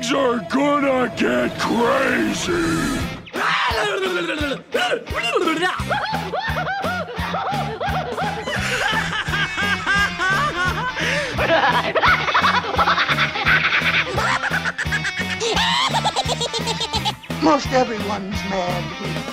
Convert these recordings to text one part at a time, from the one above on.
Things are gonna get crazy! Most everyone's mad here.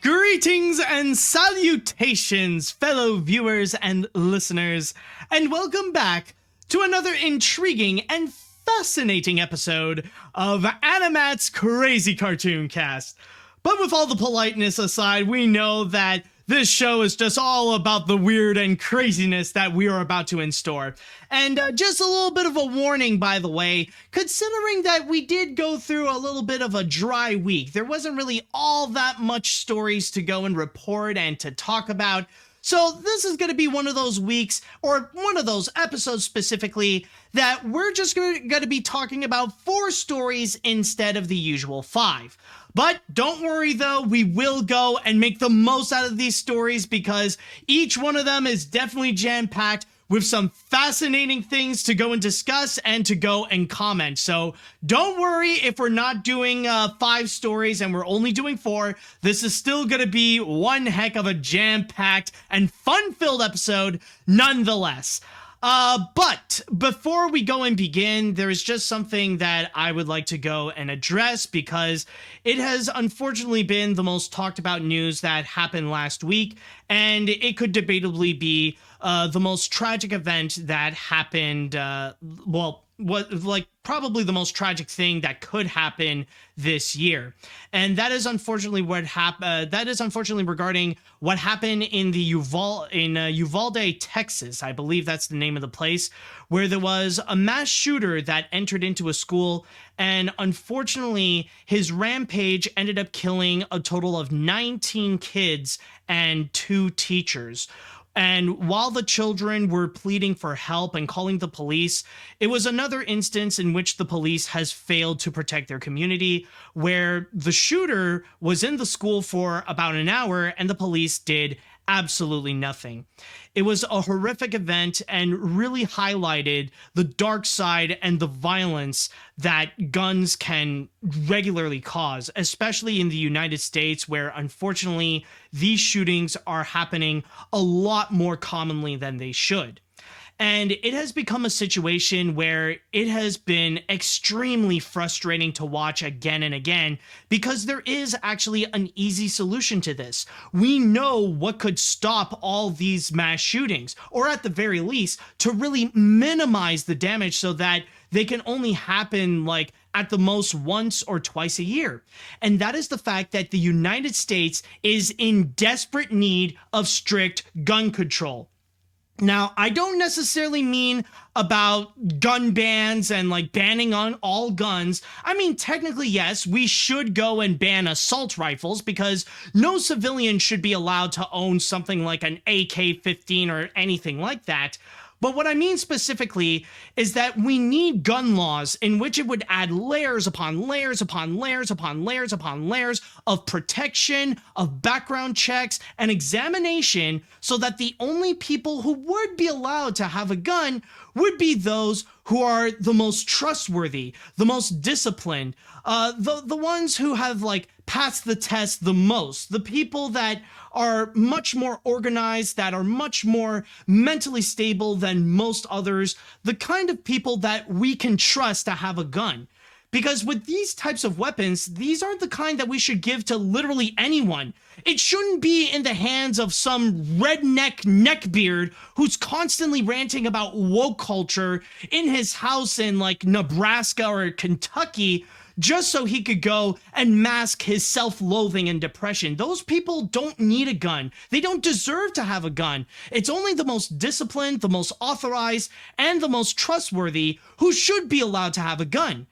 Greetings and salutations, fellow viewers and listeners, and welcome back to another intriguing and fascinating episode of AniMat's Crazy Cartoon Cast. But with all the politeness aside, we know that this show is just all about the weird and craziness that we are about to in store. And just a little bit of a warning, by the way, considering that we did go through a little bit of a dry week. There wasn't really all that much stories to go and report and to talk about. So this is going to be one of those weeks, or one of those episodes specifically, that we're just going to be talking about 4 stories instead of the usual 5. But don't worry though, we will go and make the most out of these stories because each one of them is definitely jam-packed with some fascinating things to go and discuss and to go and comment. So don't worry if we're not doing 5 stories and we're only doing 4. This is still going to be one heck of a jam-packed and fun-filled episode nonetheless. But before we go and begin, there is just something that I would like to go and address because it has unfortunately been the most talked about news that happened last week, and it could debatably be the most tragic event that happened, probably the most tragic thing that could happen this year. And that is unfortunately regarding what happened in the Uvalde, Texas. I believe that's the name of the place, where there was a mass shooter that entered into a school, and unfortunately his rampage ended up killing a total of 19 kids and 2 teachers. And while the children were pleading for help and calling the police, it was another instance in which the police has failed to protect their community, where the shooter was in the school for about an hour and the police did absolutely nothing. It was a horrific event and really highlighted the dark side and the violence that guns can regularly cause, especially in the United States, where unfortunately these shootings are happening a lot more commonly than they should. And it has become a situation where it has been extremely frustrating to watch again and again because there is actually an easy solution to this. We know what could stop all these mass shootings, or at the very least, to really minimize the damage so that they can only happen at the most once or twice a year. And that is the fact that the United States is in desperate need of strict gun control. Now, I don't necessarily mean about gun bans and banning on all guns. I mean, technically, yes, we should go and ban assault rifles because no civilian should be allowed to own something like an AK-15 or anything like that. But what I mean specifically is that we need gun laws in which it would add layers upon layers upon layers upon layers upon layers of protection, of background checks, and examination so that the only people who would be allowed to have a gun would be those who are the most trustworthy, the most disciplined, the ones who have passed the test the most, the people that are much more organized, that are much more mentally stable than most others, the kind of people that we can trust to have a gun. Because with these types of weapons, these aren't the kind that we should give to literally anyone. It shouldn't be in the hands of some redneck neckbeard who's constantly ranting about woke culture in his house in Nebraska or Kentucky, just so he could go and mask his self-loathing and depression. Those people don't need a gun. They don't deserve to have a gun. It's only the most disciplined, the most authorized, and the most trustworthy who should be allowed to have a gun.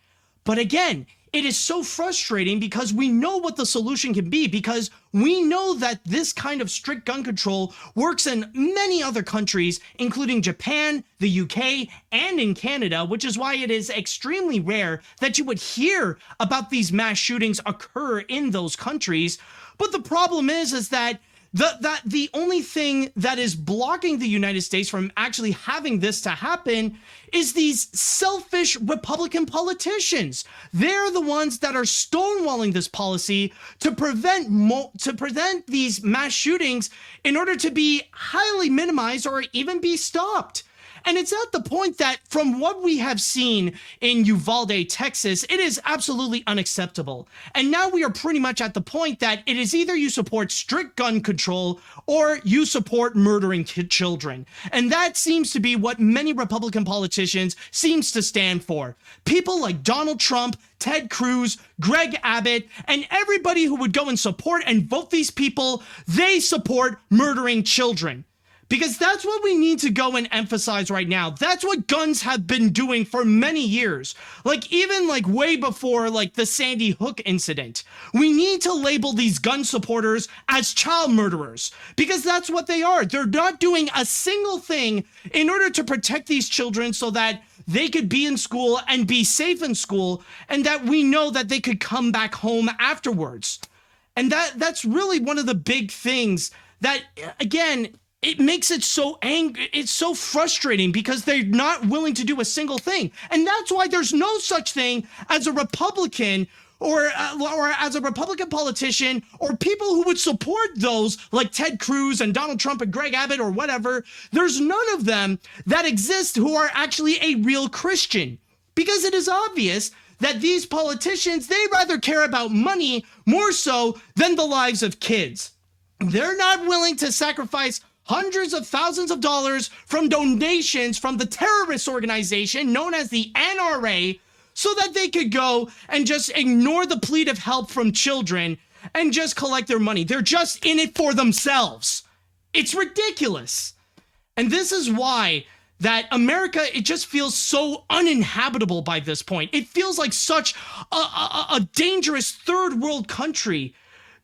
But again, it is so frustrating because we know what the solution can be, because we know that this kind of strict gun control works in many other countries, including Japan, the UK, and in Canada, which is why it is extremely rare that you would hear about these mass shootings occur in those countries. But the problem is that the only thing that is blocking the United States from actually having this to happen is these selfish Republican politicians. They're the ones that are stonewalling this policy to prevent these mass shootings in order to be highly minimized or even be stopped. And it's at the point that from what we have seen in Uvalde, Texas, it is absolutely unacceptable. And now we are pretty much at the point that it is either you support strict gun control or you support murdering children. And that seems to be what many Republican politicians seems to stand for. People like Donald Trump, Ted Cruz, Greg Abbott, and everybody who would go and support and vote these people, they support murdering children. Because that's what we need to go and emphasize right now. That's what guns have been doing for many years. Like even like way before like the Sandy Hook incident. We need to label these gun supporters as child murderers because that's what they are. They're not doing a single thing in order to protect these children so that they could be in school and be safe in school and that we know that they could come back home afterwards. And that's really one of the big things that, again, it makes it so angry. It's so frustrating because they're not willing to do a single thing. And that's why there's no such thing as a Republican or as a Republican politician or people who would support those like Ted Cruz and Donald Trump and Greg Abbott or whatever. There's none of them that exist who are actually a real Christian because it is obvious that these politicians, they rather care about money more so than the lives of kids. They're not willing to sacrifice hundreds of thousands of dollars from donations from the terrorist organization known as the NRA so that they could go and just ignore the plea of help from children and just collect their money. They're just in it for themselves. It's ridiculous. And this is why that America, it just feels so uninhabitable by this point. It feels like such a dangerous third world country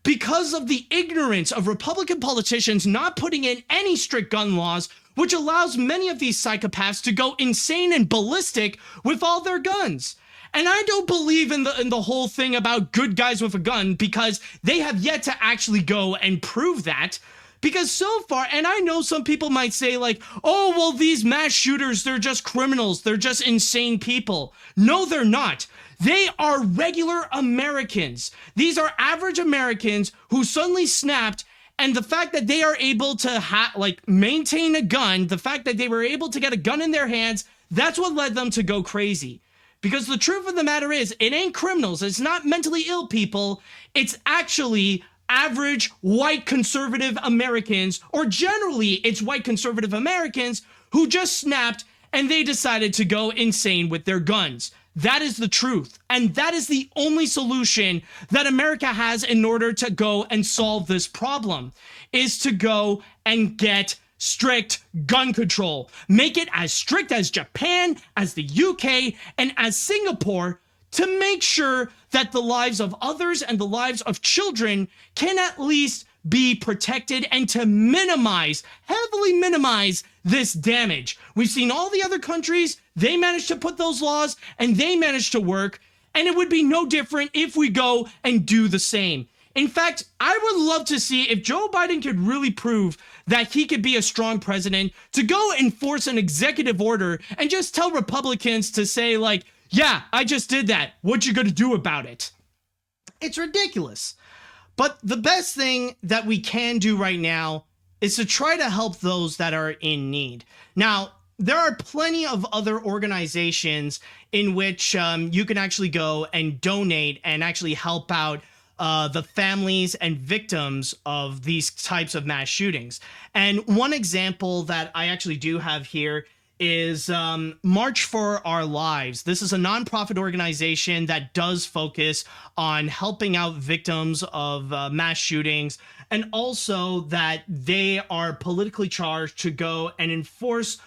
because of the ignorance of Republican politicians not putting in any strict gun laws, which allows many of these psychopaths to go insane and ballistic with all their guns. And I don't believe in the whole thing about good guys with a gun because they have yet to actually go and prove that. Because so far, and I know some people might say like, oh, well, these mass shooters, they're just criminals. They're just insane people. No, they're not. They are regular Americans. These are average Americans who suddenly snapped, and the fact that they are able to maintain a gun, the fact that they were able to get a gun in their hands, that's what led them to go crazy. Because the truth of the matter is, it ain't criminals. It's not mentally ill people. It's actually average white conservative Americans, or generally it's white conservative Americans who just snapped and they decided to go insane with their guns. That is the truth. And that is the only solution that America has in order to go and solve this problem, is to go and get strict gun control. Make it as strict as Japan, as the UK, and as Singapore to make sure that the lives of others and the lives of children can at least be protected and to heavily minimize this damage. We've seen all the other countries, they managed to put those laws and they managed to work, and it would be no different if we go and do the same. In fact, I would love to see if Joe Biden could really prove that he could be a strong president, to go enforce an executive order and just tell Republicans to say like, yeah, I just did that. What you gonna do about it? It's ridiculous. But the best thing that we can do right now is to try to help those that are in need. Now, there are plenty of other organizations in which you can actually go and donate and actually help out the families and victims of these types of mass shootings. And one example that I actually do have here is March for Our Lives. This is a nonprofit organization that does focus on helping out victims of mass shootings, and also that they are politically charged to go and enforce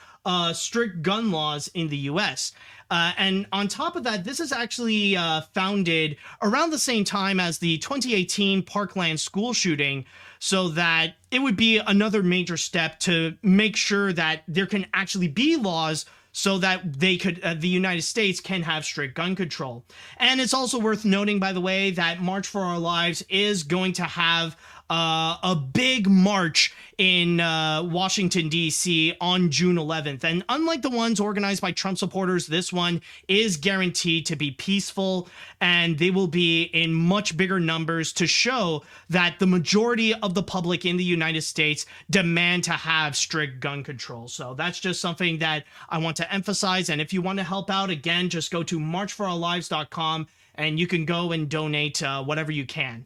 strict gun laws in the U.S. And on top of that, this is actually founded around the same time as the 2018 Parkland school shooting, so that it would be another major step to make sure that there can actually be laws so that they could, the United States can have strict gun control. And it's also worth noting, by the way, that March for Our Lives is going to have a big march in Washington, D.C. on June 11th. And unlike the ones organized by Trump supporters, this one is guaranteed to be peaceful, and they will be in much bigger numbers to show that the majority of the public in the United States demand to have strict gun control. So that's just something that I want to emphasize. And if you want to help out, again, just go to marchforourlives.com and you can go and donate whatever you can.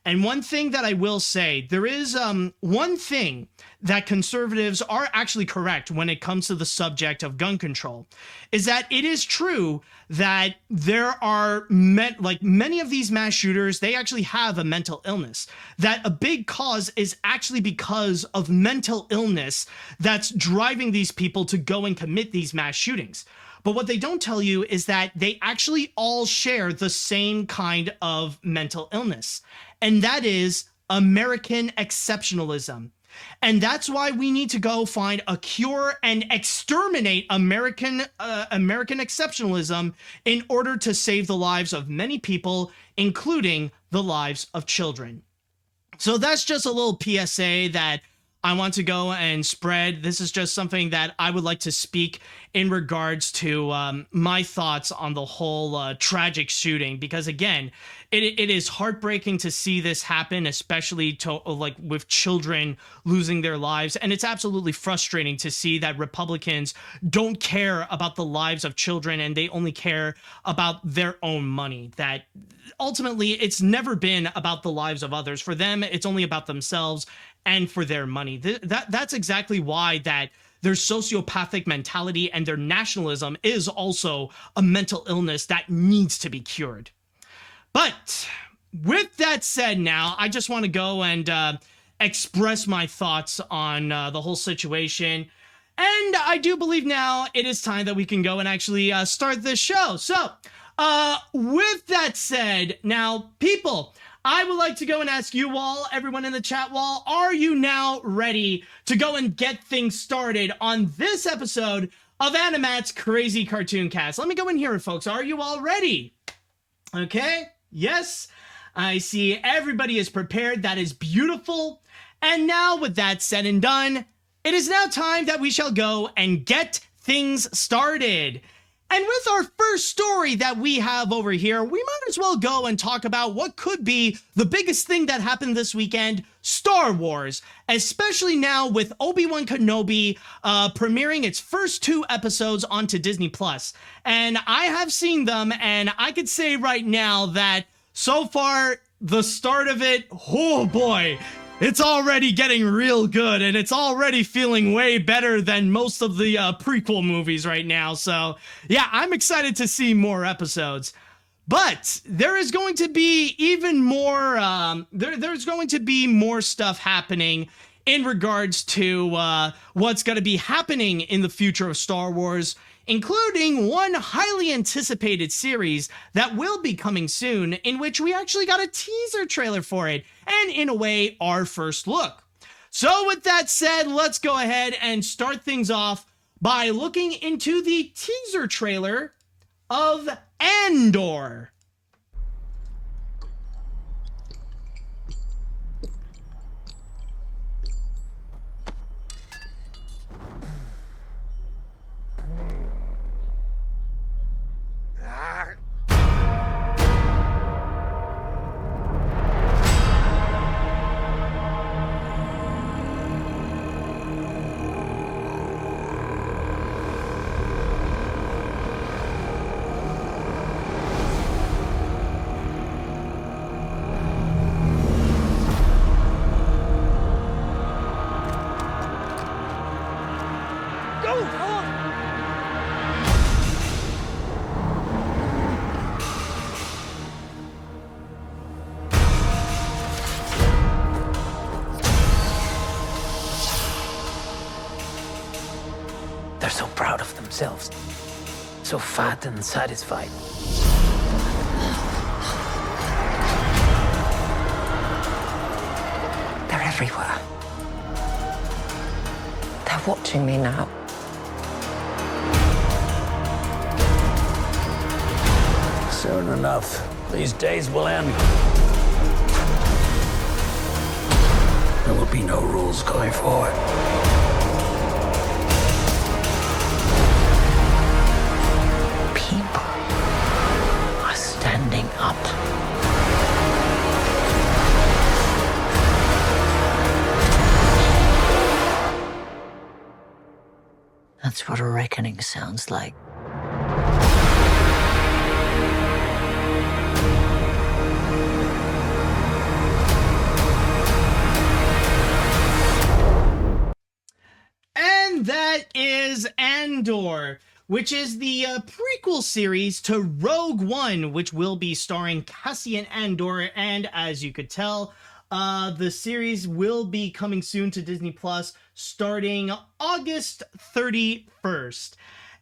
And one thing that I will say, there is one thing that conservatives are actually correct when it comes to the subject of gun control, is that it is true that there are many of these mass shooters, they actually have a mental illness. That a big cause is actually because of mental illness that's driving these people to go and commit these mass shootings. But what they don't tell you is that they actually all share the same kind of mental illness, and that is American exceptionalism. And that's why we need to go find a cure and exterminate American exceptionalism in order to save the lives of many people, including the lives of children. So that's just a little PSA that I want to go and spread. This is just something that I would like to speak in regards to my thoughts on the whole tragic shooting, because again, it is heartbreaking to see this happen, especially with children losing their lives. And it's absolutely frustrating to see that Republicans don't care about the lives of children and they only care about their own money. That ultimately it's never been about the lives of others. For them, it's only about themselves and for their money. That's exactly why that their sociopathic mentality and their nationalism is also a mental illness that needs to be cured. But with that said, now I just want to go and express my thoughts on the whole situation. And I do believe now it is time that we can go and actually start this show. So with that said, now people, I would like to go and ask you all, everyone in the chat wall, are you now ready to go and get things started on this episode of AniMat's Crazy Cartoon Cast? Let me go and hear it, folks. Are you all ready? Okay. Yes. I see everybody is prepared. That is beautiful. And now, with that said and done, it is now time that we shall go and get things started. And with our first story that we have over here, we might as well go and talk about what could be the biggest thing that happened this weekend, Star Wars, especially now with Obi-Wan Kenobi premiering its first 2 episodes onto Disney+. And I have seen them, and I could say right now that so far, the start of it, oh boy, it's already getting real good, and it's already feeling way better than most of the prequel movies right now. So yeah, I'm excited to see more episodes. But there is going to be even more, there's going to be more stuff happening in regards to what's going to be happening in the future of Star Wars, including one highly anticipated series that will be coming soon, in which we actually got a teaser trailer for it, and in a way, our first look. So with that said, let's go ahead and start things off by looking into the teaser trailer of Andor. They're so proud of themselves, so fat and satisfied. They're everywhere. They're watching me now. Soon enough, these days will end. There'll be no rules going forward. People are standing up. That's what a reckoning sounds like. And that is Andor, which is the prequel series to Rogue One, which will be starring Cassian Andor. And as you could tell, the series will be coming soon to Disney Plus starting August 31st.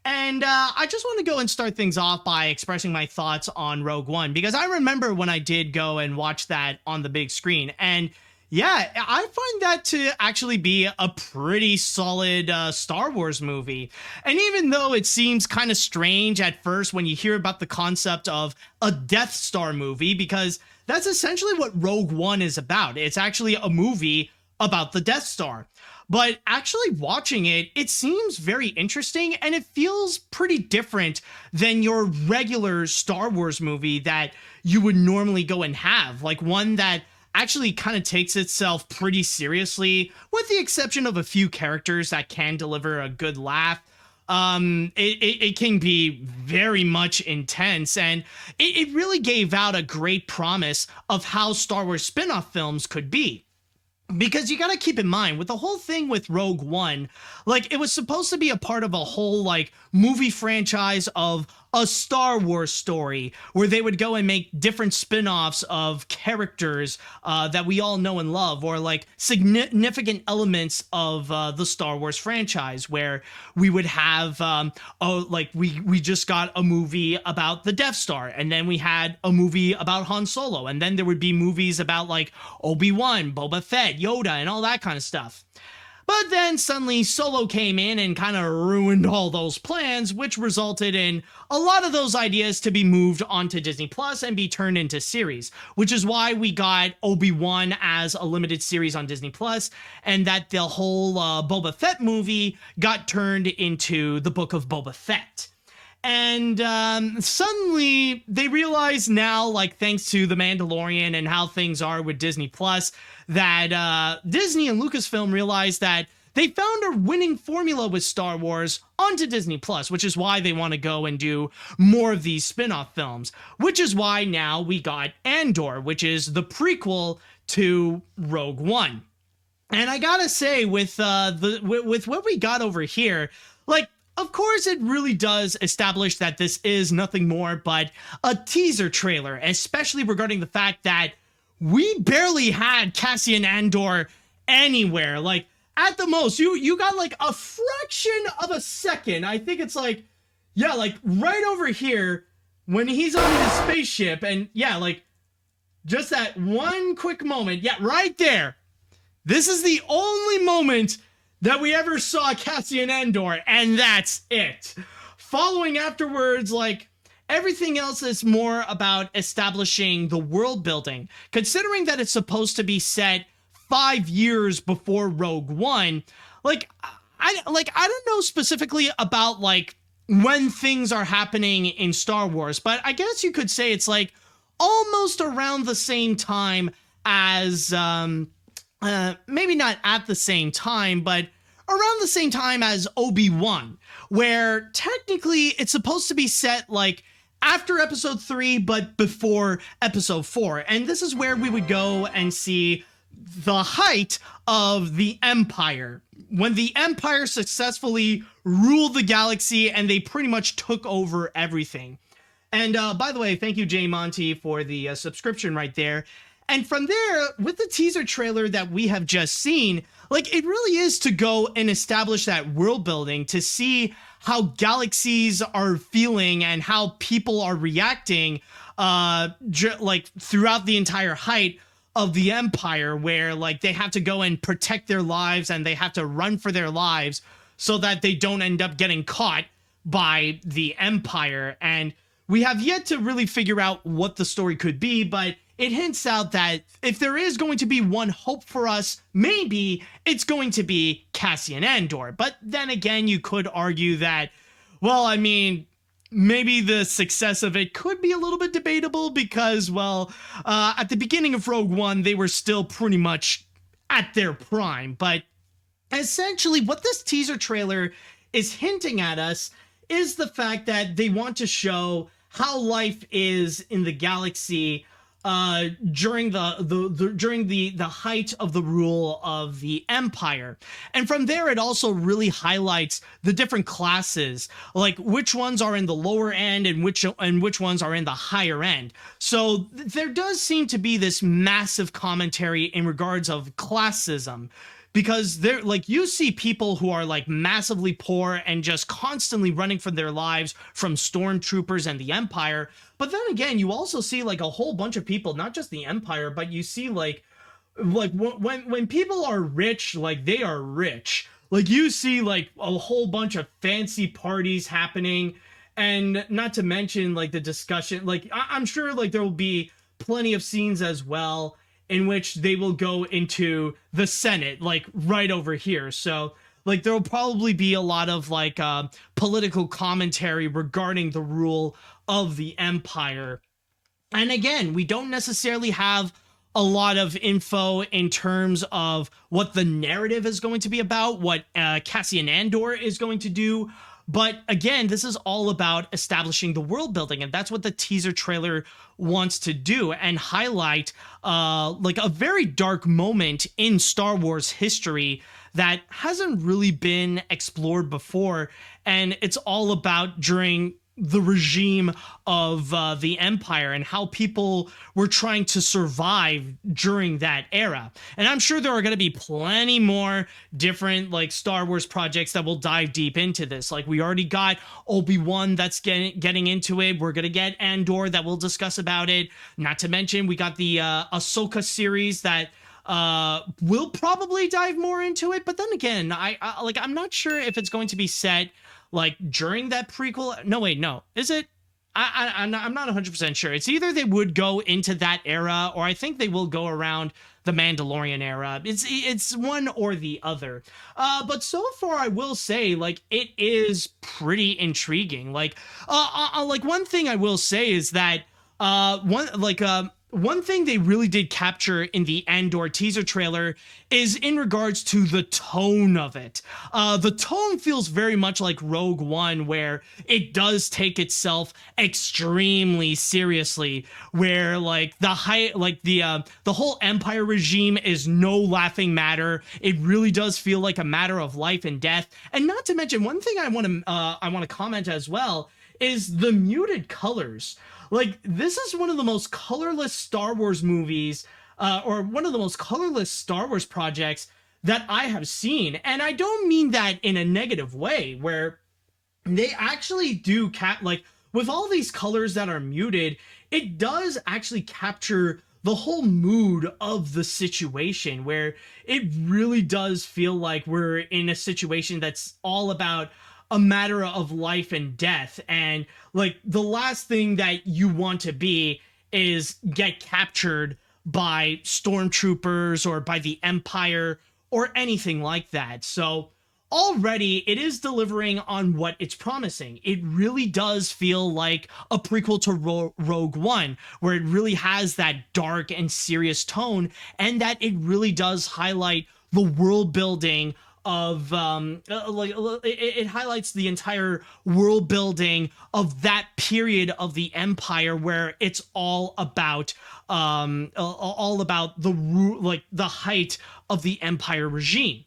And I just want to go and start things off by expressing my thoughts on Rogue One, because I remember when I did go and watch that on the big screen. And yeah, I find that to actually be a pretty solid Star Wars movie. And even though it seems kind of strange at first when you hear about the concept of a Death Star movie, because that's essentially what Rogue One is about. It's actually a movie about the Death Star. But actually watching it, it seems very interesting, and it feels pretty different than your regular Star Wars movie that you would normally go and have. Like one that actually kind of takes itself pretty seriously, with the exception of a few characters that can deliver a good laugh. It can be very much intense, and it really gave out a great promise of how Star Wars spin-off films could be. Because you got to keep in mind, with the whole thing with Rogue One, like, it was supposed to be a part of a whole, like, movie franchise of a Star Wars story, where they would go and make different spin-offs of characters that we all know and love, or, like, significant elements of the Star Wars franchise, where we would have, we just got a movie about the Death Star, and then we had a movie about Han Solo, and then there would be movies about, like, Obi-Wan, Boba Fett, Yoda, and all that kind of stuff. But then suddenly Solo came in and kind of ruined all those plans, which resulted in a lot of those ideas to be moved onto Disney Plus and be turned into series, which is why we got Obi-Wan as a limited series on Disney Plus, and that the whole Boba Fett movie got turned into the Book of Boba Fett. And suddenly they realize now, like, thanks to The Mandalorian and how things are with Disney Plus, that Disney and Lucasfilm realized that they found a winning formula with Star Wars onto Disney Plus, which is why they want to go and do more of these spin-off films, which is why now we got Andor, which is the prequel to Rogue One. And I gotta say, with what we got over here, like, of course, it really does establish that this is nothing more but a teaser trailer, especially regarding the fact that we barely had Cassian Andor anywhere. Like, at the most, you got like a fraction of a second. I think it's like, yeah, like right over here when he's on his spaceship, and yeah, like just that one quick moment. Yeah, right there. This is the only moment that we ever saw Cassian Andor, and that's it. Following afterwards, like, everything else is more about establishing the world building. Considering that it's supposed to be set 5 years before Rogue One, like, I don't know specifically about, like, when things are happening in Star Wars, but I guess you could say it's, like, almost around the same time as, maybe not at the same time, but around the same time as Obi-Wan, where technically it's supposed to be set, like, after episode 3, but before episode 4. And this is where we would go and see the height of the Empire, when the Empire successfully ruled the galaxy and they pretty much took over everything. And by the way, thank you, Jay Monty, for the subscription right there. And from there, with the teaser trailer that we have just seen, like, it really is to go and establish that world building, to see how galaxies are feeling and how people are reacting, like, throughout the entire height of the Empire, where, like, they have to go and protect their lives and they have to run for their lives so that they don't end up getting caught by the Empire. And we have yet to really figure out what the story could be, but it hints out that if there is going to be one hope for us, maybe it's going to be Cassian Andor. But then again, you could argue that, well, I mean, maybe the success of it could be a little bit debatable because, well, at the beginning of Rogue One, they were still pretty much at their prime. But essentially, what this teaser trailer is hinting at us is the fact that they want to show how life is in the galaxy during the height of the rule of the Empire. And from there, it also really highlights the different classes, like which ones are in the lower end and which ones are in the higher end. So there does seem to be this massive commentary in regards of classism, because they're like, you see people who are like massively poor and just constantly running for their lives from stormtroopers and the Empire. But then again, you also see like a whole bunch of people, not just the Empire, but you see like when people are rich, like they are rich. Like you see like a whole bunch of fancy parties happening, and not to mention like the discussion, like I'm sure like there will be plenty of scenes as well in which they will go into the Senate, like right over here. So like there will probably be a lot of like political commentary regarding the rule of the Empire. And again, we don't necessarily have a lot of info in terms of what the narrative is going to be about, what Cassian Andor is going to do. But again, this is all about establishing the world building, and that's what the teaser trailer wants to do, and highlight like a very dark moment in Star Wars history that hasn't really been explored before. And it's all about during the regime of the Empire and how people were trying to survive during that era. And I'm sure there are going to be plenty more different like Star Wars projects that will dive deep into this. Like we already got Obi-Wan that's getting into it. We're going to get Andor that we'll discuss about it. Not to mention we got the Ahsoka series that will probably dive more into it. But then again, I'm not sure if it's going to be set like during that prequel. No, wait, no. Is it? I'm not 100% sure. It's either they would go into that era, or I think they will go around the Mandalorian era. It's one or the other. But so far, I will say, like, it is pretty intriguing. Like one thing I will say is that one thing they really did capture in the Andor teaser trailer is in regards to the tone of it. The tone feels very much like Rogue One, where it does take itself extremely seriously, where like the whole Empire regime is no laughing matter. It really does feel like a matter of life and death. And not to mention, one thing I want to comment as well is the muted colors. Like, this is one of the most colorless Star Wars movies, or one of the most colorless Star Wars projects that I have seen. And I don't mean that in a negative way, where they actually do like, with all these colors that are muted, it does actually capture the whole mood of the situation, where it really does feel like we're in a situation that's all about a matter of life and death. And like the last thing that you want to be is get captured by stormtroopers or by the Empire or anything like that. So already it is delivering on what it's promising. It really does feel like a prequel to Rogue One, where it really has that dark and serious tone, and that it really does highlight the world building of it highlights the entire world building of that period of the Empire, where it's all about the height of the Empire regime.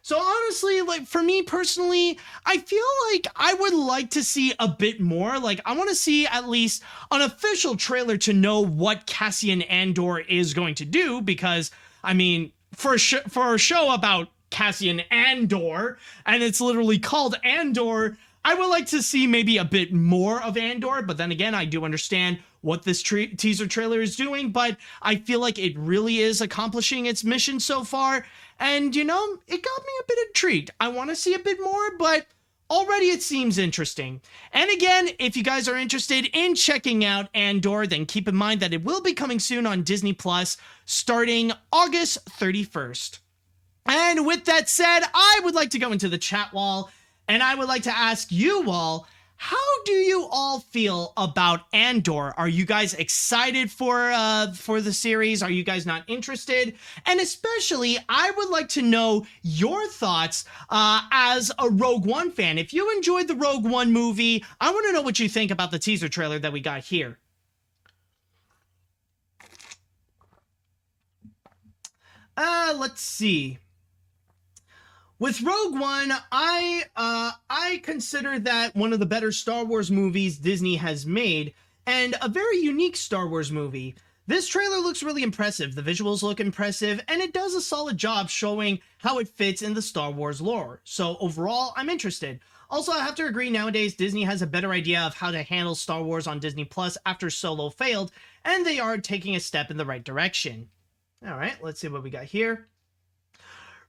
So honestly, like for me personally, I feel like I would like to see a bit more. Like I want to see at least an official trailer to know what Cassian Andor is going to do, because I mean, for a show about Cassian Andor, and it's literally called Andor, I would like to see maybe a bit more of Andor. But then again, I do understand what this teaser trailer is doing, but I feel like it really is accomplishing its mission so far. And, you know, it got me a bit intrigued. I want to see a bit more, but already it seems interesting. And again, if you guys are interested in checking out Andor, then keep in mind that it will be coming soon on Disney Plus starting August 31st. And with that said, I would like to go into the chat wall and I would like to ask you all, how do you all feel about Andor? Are you guys excited for the series? Are you guys not interested? And especially, I would like to know your thoughts as a Rogue One fan. If you enjoyed the Rogue One movie, I want to know what you think about the teaser trailer that we got here. Let's see. With Rogue One, I consider that one of the better Star Wars movies Disney has made, and a very unique Star Wars movie. This trailer looks really impressive, the visuals look impressive, and it does a solid job showing how it fits in the Star Wars lore. So overall, I'm interested. Also, I have to agree, nowadays Disney has a better idea of how to handle Star Wars on Disney Plus after Solo failed, and they are taking a step in the right direction. Alright, let's see what we got here.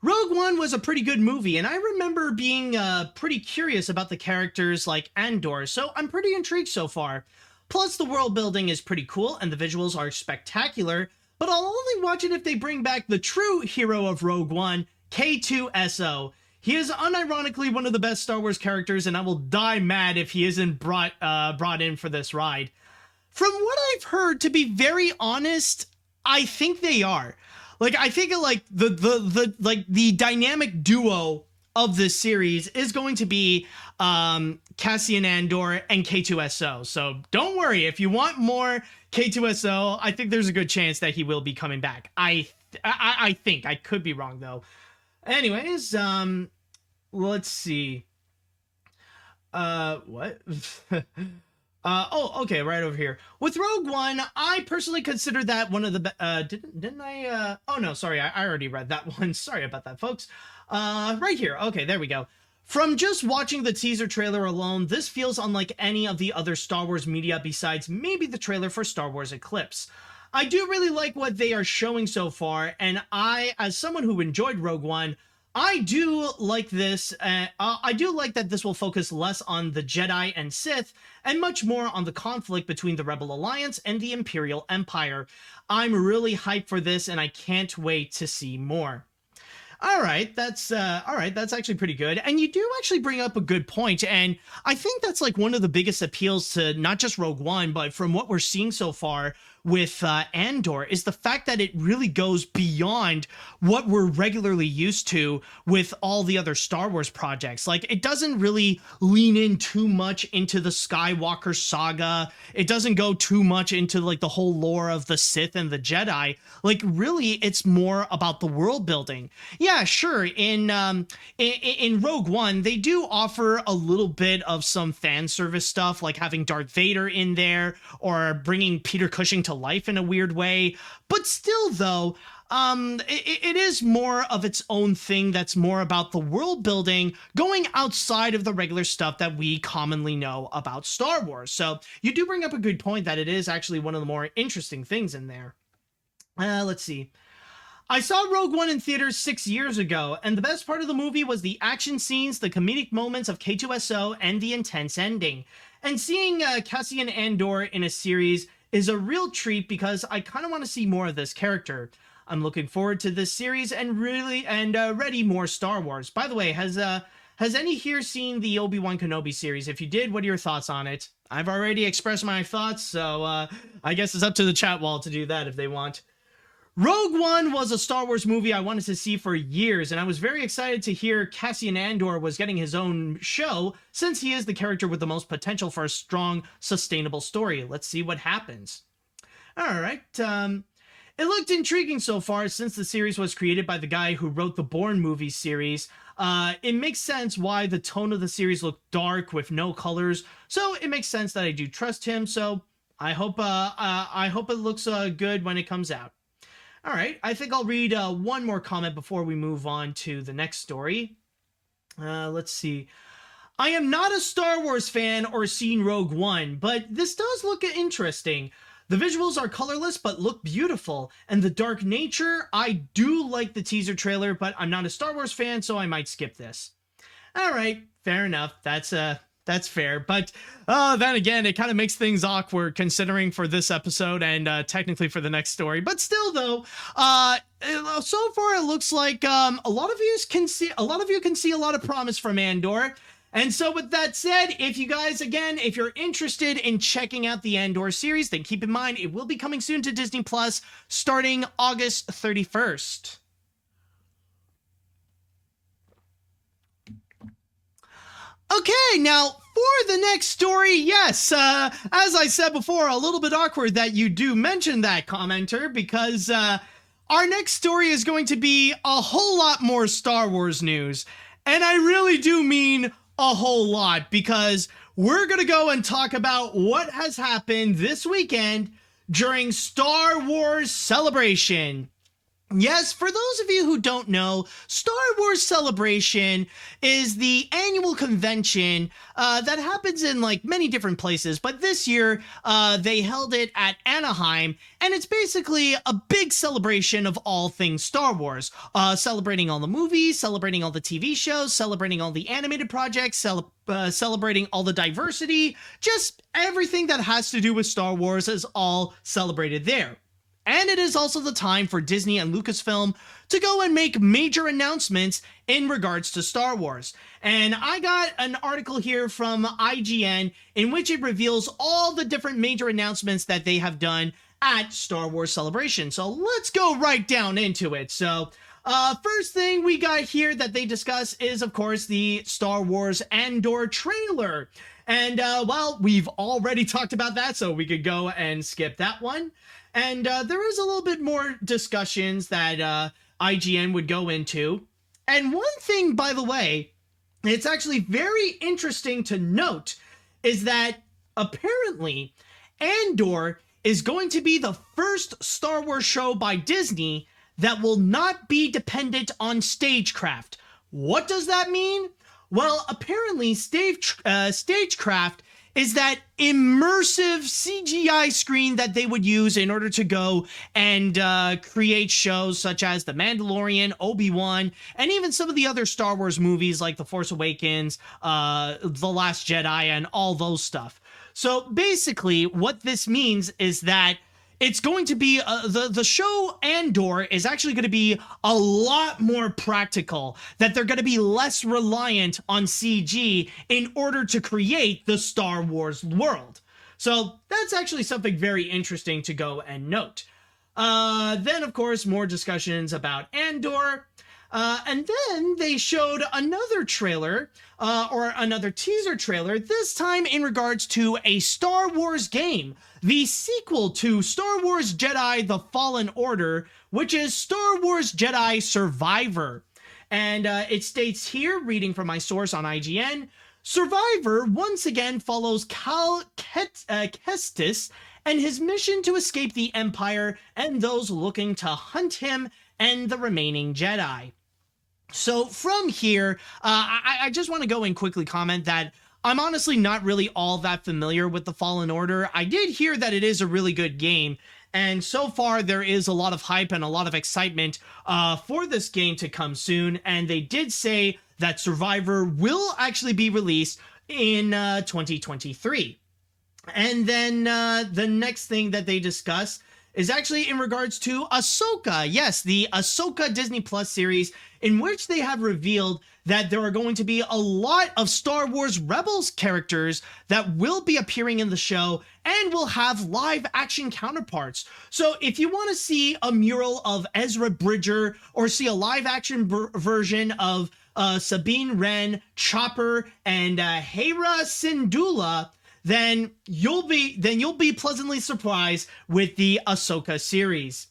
Rogue One was a pretty good movie, and I remember being pretty curious about the characters like Andor, so I'm pretty intrigued so far. Plus, the world building is pretty cool, and the visuals are spectacular, but I'll only watch it if they bring back the true hero of Rogue One, K2SO. He is unironically one of the best Star Wars characters, and I will die mad if he isn't brought in for this ride. From what I've heard, to be very honest, I think they are. Like, I think like the dynamic duo of this series is going to be Cassian Andor and K2SO. So don't worry, if you want more K2SO, I think there's a good chance that he will be coming back. I think. I could be wrong though. Anyways, let's see. What? Okay, right over here. With Rogue One, I personally consider that one of the didn't I oh no, sorry, I already read that one. Sorry about that, folks. Right here. Okay, there we go. From just watching the teaser trailer alone, this feels unlike any of the other Star Wars media besides maybe the trailer for Star Wars Eclipse. I do really like what they are showing so far, and I, as someone who enjoyed Rogue One, I do like this. I do like that this will focus less on the Jedi and Sith and much more on the conflict between the Rebel Alliance and the Imperial Empire. I'm really hyped for this and I can't wait to see more. All right, that's actually pretty good. And you do actually bring up a good point, and I think that's like one of the biggest appeals to not just Rogue One, but from what we're seeing so far with Andor, is the fact that it really goes beyond what we're regularly used to with all the other Star Wars projects. Like, it doesn't really lean in too much into the Skywalker saga. It doesn't go too much into like the whole lore of the Sith and the Jedi. Like, really, it's more about the world building. Yeah, sure. In Rogue One, they do offer a little bit of some fan service stuff, like having Darth Vader in there or bringing Peter Cushing to life in a weird way. But still, though, it is more of its own thing that's more about the world building, going outside of the regular stuff that we commonly know about Star Wars. So you do bring up a good point that it is actually one of the more interesting things in there. Let's see. I saw Rogue One in theaters 6 years ago, and the best part of the movie was the action scenes, the comedic moments of K2SO, and the intense ending. And seeing Cassian Andor in a series is a real treat because I kind of want to see more of this character. I'm looking forward to this series and ready more Star Wars. By the way, has any here seen the Obi-Wan Kenobi series? If you did, what are your thoughts on it? I've already expressed my thoughts, so I guess it's up to the chat wall to do that if they want. Rogue One was a Star Wars movie I wanted to see for years, and I was very excited to hear Cassian Andor was getting his own show, since he is the character with the most potential for a strong, sustainable story. Let's see what happens. Alright, it looked intriguing so far, since the series was created by the guy who wrote the Bourne movie series. It makes sense why the tone of the series looked dark with no colors, so it makes sense that I do trust him, so I hope it looks good when it comes out. All right, I think I'll read one more comment before we move on to the next story. Let's see. I am not a Star Wars fan or seen Rogue One, but this does look interesting. The visuals are colorless but look beautiful, and the dark nature, I do like the teaser trailer, but I'm not a Star Wars fan, so I might skip this. All right, fair enough. That's fair. But then again, it kind of makes things awkward considering for this episode and technically for the next story. But still, though, so far it looks like a lot of you can see a lot of promise from Andor. And so with that said, if you guys, again, if you're interested in checking out the Andor series, then keep in mind it will be coming soon to Disney Plus starting August 31st. Okay, now for the next story, yes, as I said before, a little bit awkward that you do mention that, commenter, because our next story is going to be a whole lot more Star Wars news. And I really do mean a whole lot, because we're going to go and talk about what has happened this weekend during Star Wars Celebration. Yes, for those of you who don't know, Star Wars Celebration is the annual convention that happens in like many different places, but this year they held it at Anaheim, and it's basically a big celebration of all things Star Wars, celebrating all the movies, celebrating all the TV shows, celebrating all the animated projects, celebrating all the diversity, just everything that has to do with Star Wars is all celebrated there. And it is also the time for Disney and Lucasfilm to go and make major announcements in regards to Star Wars. And I got an article here from IGN in which it reveals all the different major announcements that they have done at Star Wars Celebration. So let's go right down into it. So first thing we got here that they discuss is, of course, the Star Wars Andor trailer. And, well, we've already talked about that, so we could go and skip that one. And there is a little bit more discussions that IGN would go into. And one thing, by the way, it's actually very interesting to note is that apparently Andor is going to be the first Star Wars show by Disney that will not be dependent on stagecraft. What does that mean? Well, apparently stagecraft is that immersive CGI screen that they would use in order to go and create shows such as The Mandalorian, Obi-Wan, and even some of the other Star Wars movies like The Force Awakens, The Last Jedi, and all those stuff. So basically, what this means is that it's going to be, the show Andor is actually going to be a lot more practical, that they're going to be less reliant on CG in order to create the Star Wars world. So that's actually something very interesting to go and note. Then, of course, more discussions about Andor. And then they showed another trailer, or another teaser trailer, this time in regards to a Star Wars game, the sequel to Star Wars Jedi The Fallen Order, which is Star Wars Jedi Survivor. And it states here, reading from my source on IGN, Survivor once again follows Cal Kestis and his mission to escape the Empire and those looking to hunt him and the remaining Jedi. So from here, I just want to go and quickly comment that I'm honestly not really all that familiar with The Fallen Order. I did hear that it is a really good game, and so far there is a lot of hype and a lot of excitement for this game to come soon, and they did say that Survivor will actually be released in 2023. And then the next thing that they discuss is actually in regards to Ahsoka. Yes, the Ahsoka Disney Plus series, in which they have revealed that there are going to be a lot of Star Wars Rebels characters that will be appearing in the show and will have live action counterparts. So if you want to see a mural of Ezra Bridger or see a live action version of Sabine Wren, Chopper, and Hera Syndulla, then you'll be pleasantly surprised with the Ahsoka series.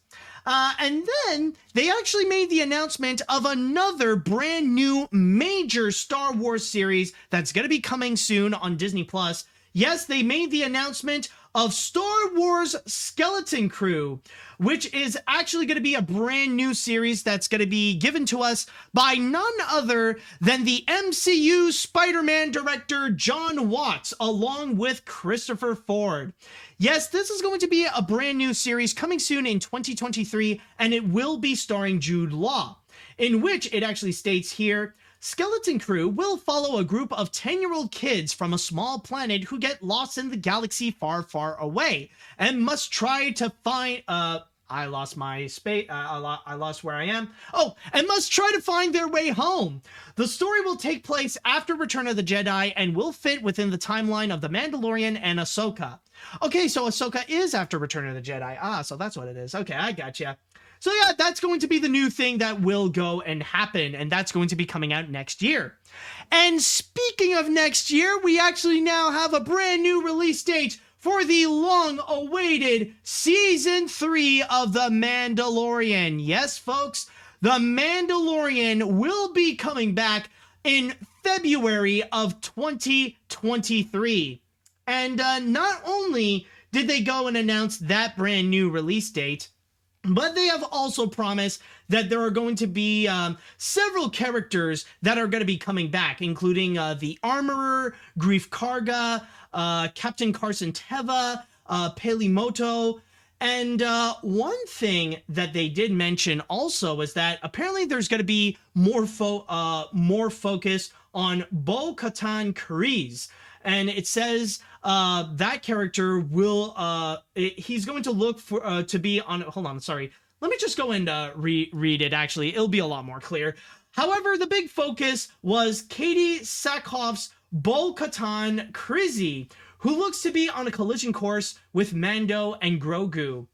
And then they actually made the announcement of another brand new major Star Wars series that's going to be coming soon on Disney Plus. Yes, they made the announcement of Star Wars Skeleton Crew, which is actually going to be a brand new series that's going to be given to us by none other than the MCU Spider-Man director John Watts, along with Christopher Ford. Yes, this is going to be a brand new series coming soon in 2023, and it will be starring Jude Law, in which it actually states here, Skeleton Crew will follow a group of 10-year-old kids from a small planet who get lost in the galaxy far, far away and must try to find, I lost my space. I lost where I am. Oh, and must try to find their way home. The story will take place after Return of the Jedi and will fit within the timeline of The Mandalorian and Ahsoka. Okay, so Ahsoka is after Return of the Jedi. Ah, so that's what it is. Okay, I gotcha. So yeah, that's going to be the new thing that will go and happen, and that's going to be coming out next year. And speaking of next year, we actually now have a brand new release date for the long-awaited Season 3 of The Mandalorian. Yes, folks, The Mandalorian will be coming back in February of 2023. And not only did they go and announce that brand new release date, but they have also promised that there are going to be several characters that are going to be coming back, including the Armorer, Grief Karga, Captain Carson Teva, Pelimoto. And one thing that they did mention also is that apparently there's going to be more focus on Bo-Katan Kryze. And it says that character will, he's going to look for, to be on, hold on, sorry. Let me just go and read it, actually. It'll be a lot more clear. However, the big focus was Katie Sackhoff's Bo-Katan Kryze, who looks to be on a collision course with Mando and Grogu.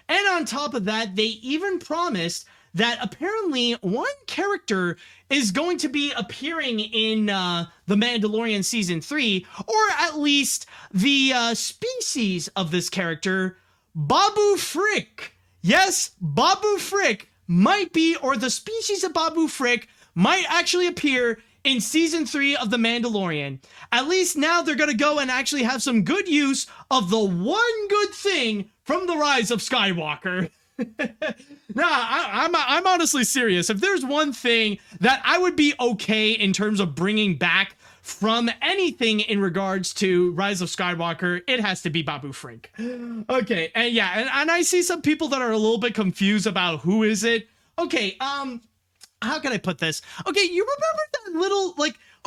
And on top of that, they even promised that apparently one character is going to be appearing in The Mandalorian Season 3, or at least the species of this character, Babu Frick. Yes, Babu Frick might be, or the species of Babu Frick might actually appear in Season 3 of The Mandalorian. At least now they're going to go and actually have some good use of the one good thing from The Rise of Skywalker. I'm honestly serious. If there's one thing that I would be okay in terms of bringing back from anything in regards to Rise of Skywalker, it has to be Babu Frick. Okay, and yeah, and I see some people that are a little bit confused about who is it. Okay, how can I put this? Okay, you remember that little,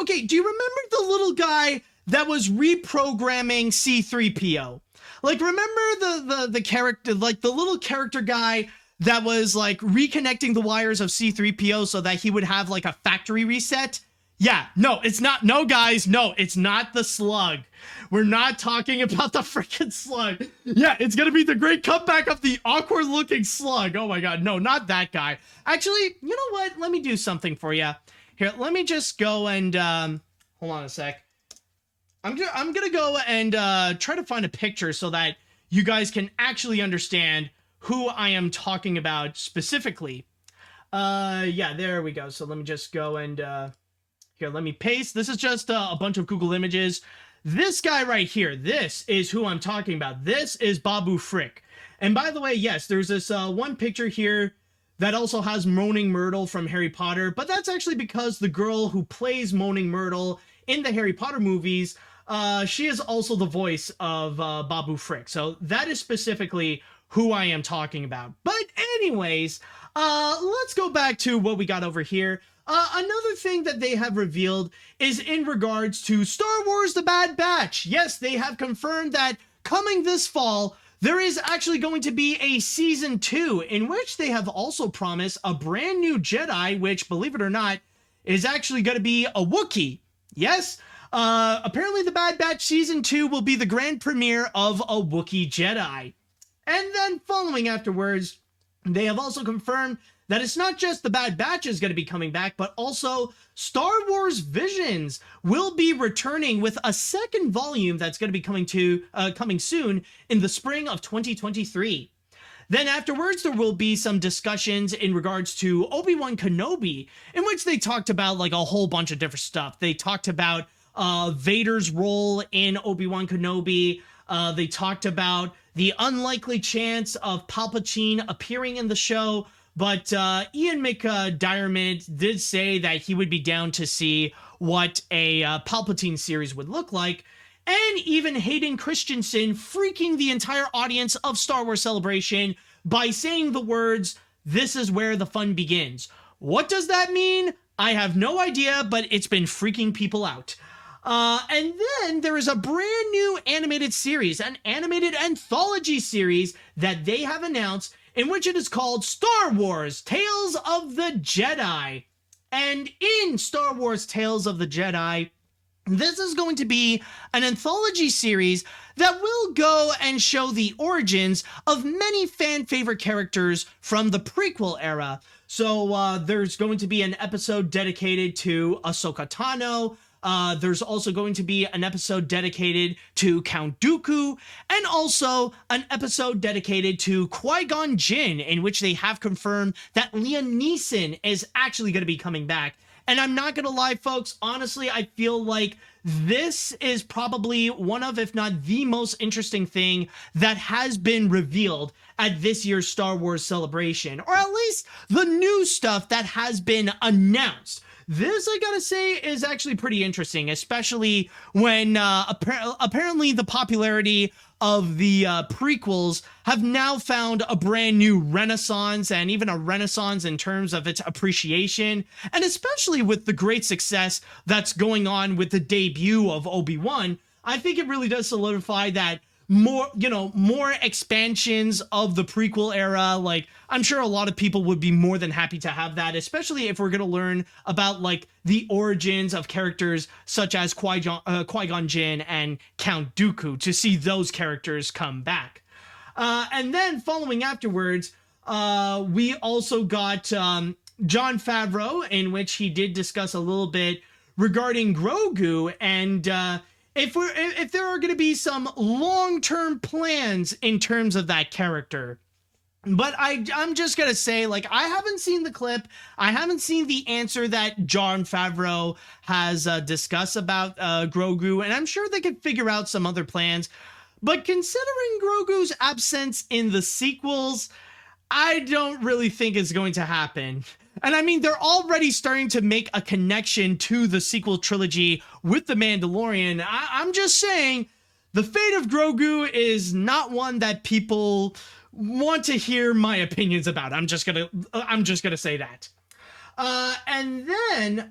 do you remember the little guy that was reprogramming C-3PO? Like, remember the character, like the little character guy that was like reconnecting the wires of C-3PO so that he would have like a factory reset? Yeah, no, it's not. No, guys, no, it's not the slug. We're not talking about the freaking slug. Yeah, it's going to be the great comeback of the awkward looking slug. Oh my God, no, not that guy. Actually, you know what? Let me do something for you. Here, let me just go and, hold on a sec. I'm going to go and try to find a picture so that you guys can actually understand who I am talking about specifically. Yeah, there we go. So let me just go and, here, let me paste. This is just a bunch of Google images. This guy right here, this is who I'm talking about. This is Babu Frick. And by the way, yes, there's this one picture here that also has Moaning Myrtle from Harry Potter, but that's actually because the girl who plays Moaning Myrtle in the Harry Potter movies, she is also the voice of Babu Frick. So that is specifically who I am talking about. But anyways, let's go back to what we got over here. Another thing that they have revealed is in regards to Star Wars The Bad Batch. Yes, they have confirmed that coming this fall, there is actually going to be a Season 2, in which they have also promised a brand new Jedi, which, believe it or not, is actually going to be a Wookiee. Yes, apparently The Bad Batch Season 2 will be the grand premiere of a Wookiee Jedi. And then following afterwards, they have also confirmed that it's not just The Bad Batch is going to be coming back, but also Star Wars Visions will be returning with a second volume that's going to be coming soon in the spring of 2023. Then afterwards, there will be some discussions in regards to Obi-Wan Kenobi, in which they talked about like a whole bunch of different stuff. They talked about Vader's role in Obi-Wan Kenobi. They talked about the unlikely chance of Palpatine appearing in the show. But Ian McDiarmid did say that he would be down to see what a Palpatine series would look like. And even Hayden Christensen freaking the entire audience of Star Wars Celebration by saying the words, "This is where the fun begins." What does that mean? I have no idea, but it's been freaking people out. And then there is a brand new animated series, an animated anthology series that they have announced, in which it is called Star Wars Tales of the Jedi. And in Star Wars Tales of the Jedi, this is going to be an anthology series that will go and show the origins of many fan favorite characters from the prequel era. So there's going to be an episode dedicated to Ahsoka Tano. There's also going to be an episode dedicated to Count Dooku, and also an episode dedicated to Qui-Gon Jinn, in which they have confirmed that Liam Neeson is actually going to be coming back. And I'm not going to lie, folks, honestly, I feel like this is probably one of, if not the most interesting thing that has been revealed at this year's Star Wars celebration, or at least the new stuff that has been announced. This, I gotta say, is actually pretty interesting, especially when apparently the popularity of the prequels have now found a brand new renaissance, and even a renaissance in terms of its appreciation, and especially with the great success that's going on with the debut of Obi-Wan. I think it really does solidify that more expansions of the prequel era. Like, I'm sure a lot of people would be more than happy to have that, especially if we're going to learn about like the origins of characters such as Qui-Gon Jinn and Count Dooku, to see those characters come back. And then following afterwards, we also got Jon Favreau, in which he did discuss a little bit regarding Grogu, and if there are going to be some long-term plans in terms of that character. But I'm just going to say, like, I haven't seen the clip. I haven't seen the answer that Jon Favreau has discussed about Grogu, and I'm sure they could figure out some other plans. But considering Grogu's absence in the sequels, I don't really think it's going to happen. And I mean, they're already starting to make a connection to the sequel trilogy with The Mandalorian. I'm just saying, the fate of Grogu is not one that people want to hear my opinions about. I'm just gonna say that. And then,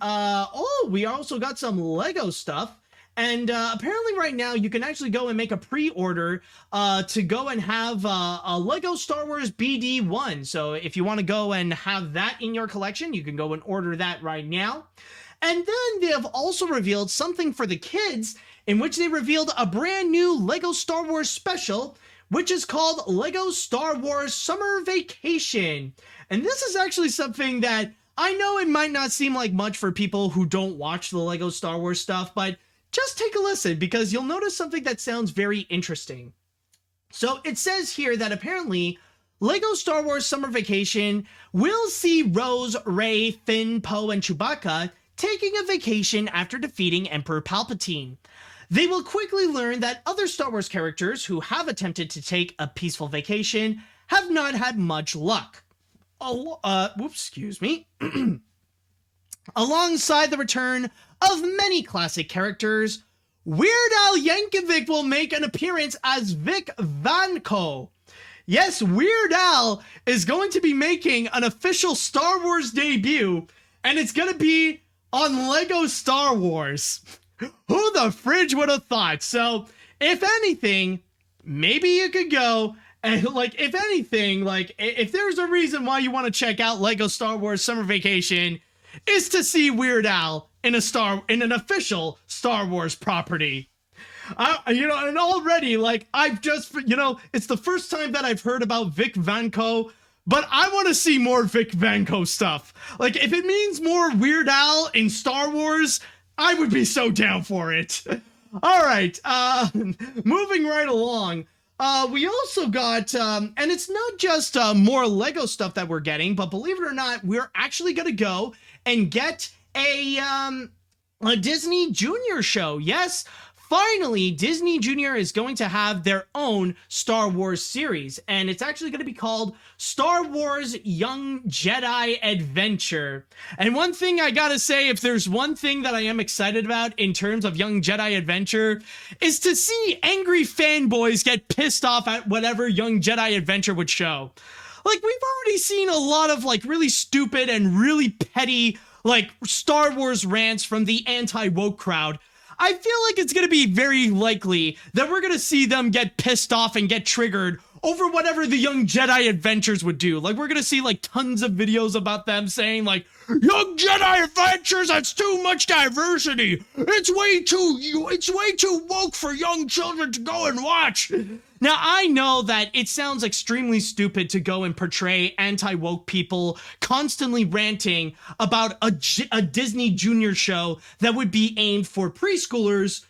we also got some Lego stuff. And apparently right now you can actually go and make a pre-order to go and have a Lego Star Wars BD1. So if you want to go and have that in your collection, you can go and order that right now. And then they have also revealed something for the kids, in which they revealed a brand new Lego Star Wars special, which is called Lego Star Wars Summer Vacation. And this is actually something that I know it might not seem like much for people who don't watch the Lego Star Wars stuff, but just take a listen, because you'll notice something that sounds very interesting. So it says here that apparently Lego Star Wars Summer Vacation will see Rose, Rey, Finn, Poe, and Chewbacca taking a vacation after defeating Emperor Palpatine. They will quickly learn that other Star Wars characters who have attempted to take a peaceful vacation have not had much luck. Excuse me. Alongside the return of many classic characters, Weird Al Yankovic will make an appearance as Vic Vanko. Yes, Weird Al is going to be making an official Star Wars debut, and it's going to be on Lego Star Wars. Who the fridge would have thought? So, if anything, maybe you could go and, like, if anything, like, if there's a reason why you want to check out Lego Star Wars Summer Vacation, is to see Weird Al in an official Star Wars property. And already, like, I've just, it's the first time that I've heard about Vic Vanko, but I want to see more Vic Vanko stuff. Like, if it means more Weird Al in Star Wars, I would be so down for it. All right, moving right along. We also got, and it's not just more Lego stuff that we're getting, but believe it or not, we're actually going to go and get a Disney Junior show. Yes, finally, Disney Junior is going to have their own Star Wars series, and it's actually going to be called Star Wars Young Jedi Adventure. And one thing I gotta say, if there's one thing that I am excited about in terms of Young Jedi Adventure, is to see angry fanboys get pissed off at whatever Young Jedi Adventure would show. Like, we've already seen a lot of, like, really stupid and really petty, like Star Wars rants from the anti-woke crowd, I feel like it's going to be very likely that we're going to see them get pissed off and get triggered over whatever the Young Jedi Adventures would do. Like, we're going to see, like, tons of videos about them saying, like, Young Jedi Adventures, that's too much diversity. It's way too woke for young children to go and watch. Now, I know that it sounds extremely stupid to go and portray anti-woke people constantly ranting about a Disney Junior show that would be aimed for preschoolers.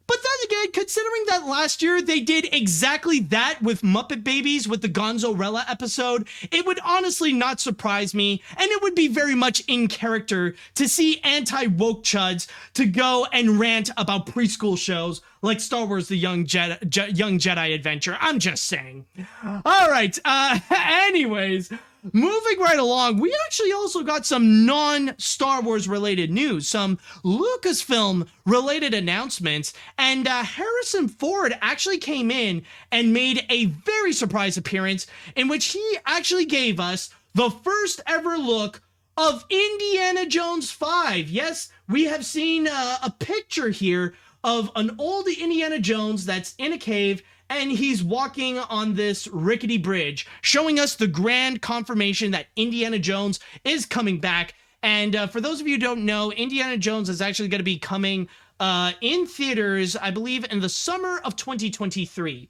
But then again, considering that last year they did exactly that with Muppet Babies with the Gonzorella episode, it would honestly not surprise me, and it would be very much in character to see anti-woke chuds to go and rant about preschool shows like Star Wars The Young Jedi Adventure. I'm just saying. All right, anyways, moving right along, we actually also got some non-Star Wars related news, some Lucasfilm related announcements, and Harrison Ford actually came in and made a very surprise appearance in which he actually gave us the first ever look of Indiana Jones 5. Yes, we have seen a picture here of an old Indiana Jones that's in a cave, and he's walking on this rickety bridge, showing us the grand confirmation that Indiana Jones is coming back. And for those of you who don't know, Indiana Jones is actually going to be coming in theaters, I believe, in the summer of 2023.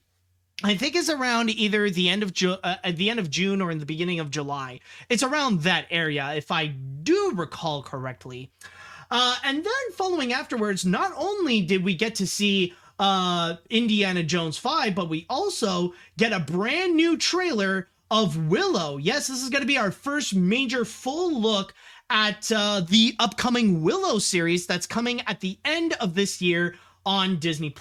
I think it's around either the end of June or in the beginning of July. It's around that area, if I do recall correctly. And then following afterwards, not only did we get to see Indiana Jones 5, but we also get a brand new trailer of Willow. Yes, this is going to be our first major full look at the upcoming Willow series that's coming at the end of this year on Disney+.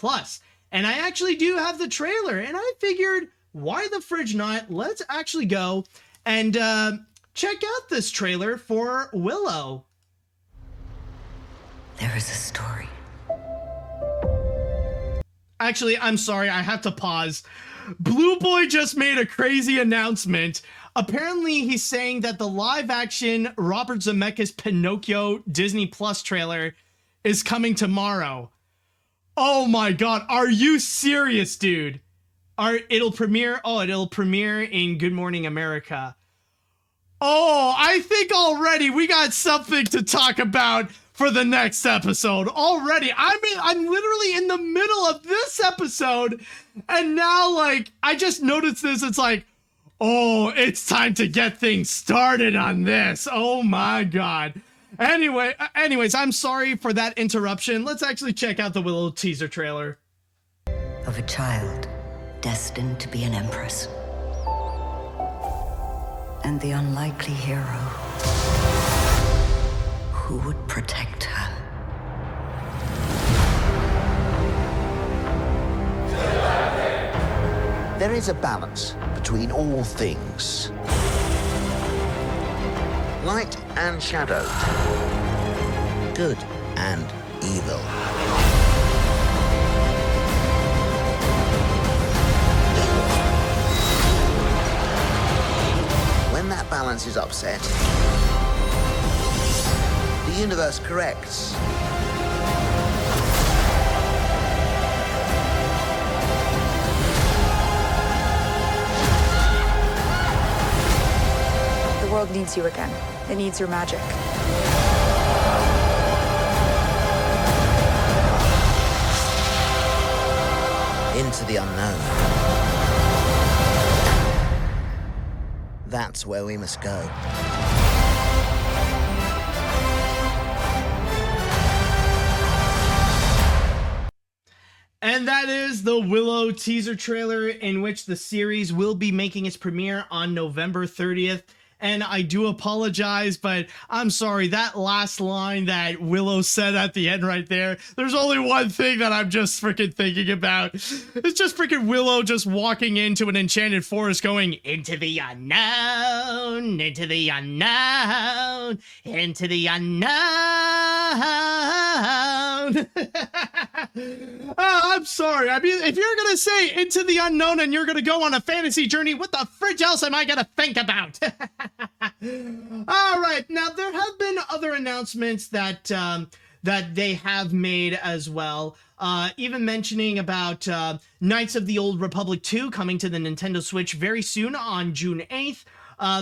And I actually do have the trailer, and I figured, why the fridge not? Let's actually go and check out this trailer for Willow. There is a story. Actually, I'm sorry, I have to pause. Blue Boy just made a crazy announcement. Apparently, he's saying that the live-action Robert Zemeckis Pinocchio Disney Plus trailer is coming tomorrow. Oh my god, are you serious, dude? It'll premiere in Good Morning America. Oh, I think already we got something to talk about for the next episode already. I'm literally in the middle of this episode, and now, like, I just noticed this. It's like, oh, it's time to get things started on this. Oh my god. Anyways, I'm sorry for that interruption. Let's actually check out the Willow teaser trailer. Of a child destined to be an empress. And the unlikely hero who would protect her. There is a balance between all things. Light and shadow. Good and evil. When that balance is upset, the universe corrects. The world needs you again. It needs your magic. Into the unknown. That's where we must go. And that is the Willow teaser trailer, in which the series will be making its premiere on November 30th. And I do apologize, but I'm sorry, that last line that Willow said at the end right there, there's only one thing that I'm just freaking thinking about. It's just freaking Willow just walking into an enchanted forest going, into the unknown, into the unknown, into the unknown. Oh, I'm sorry. I mean, if you're going to say into the unknown and you're going to go on a fantasy journey, what the fridge else am I going to think about? All right. Now, there have been other announcements that that they have made as well. Even mentioning about Knights of the Old Republic 2 coming to the Nintendo Switch very soon on June 8th.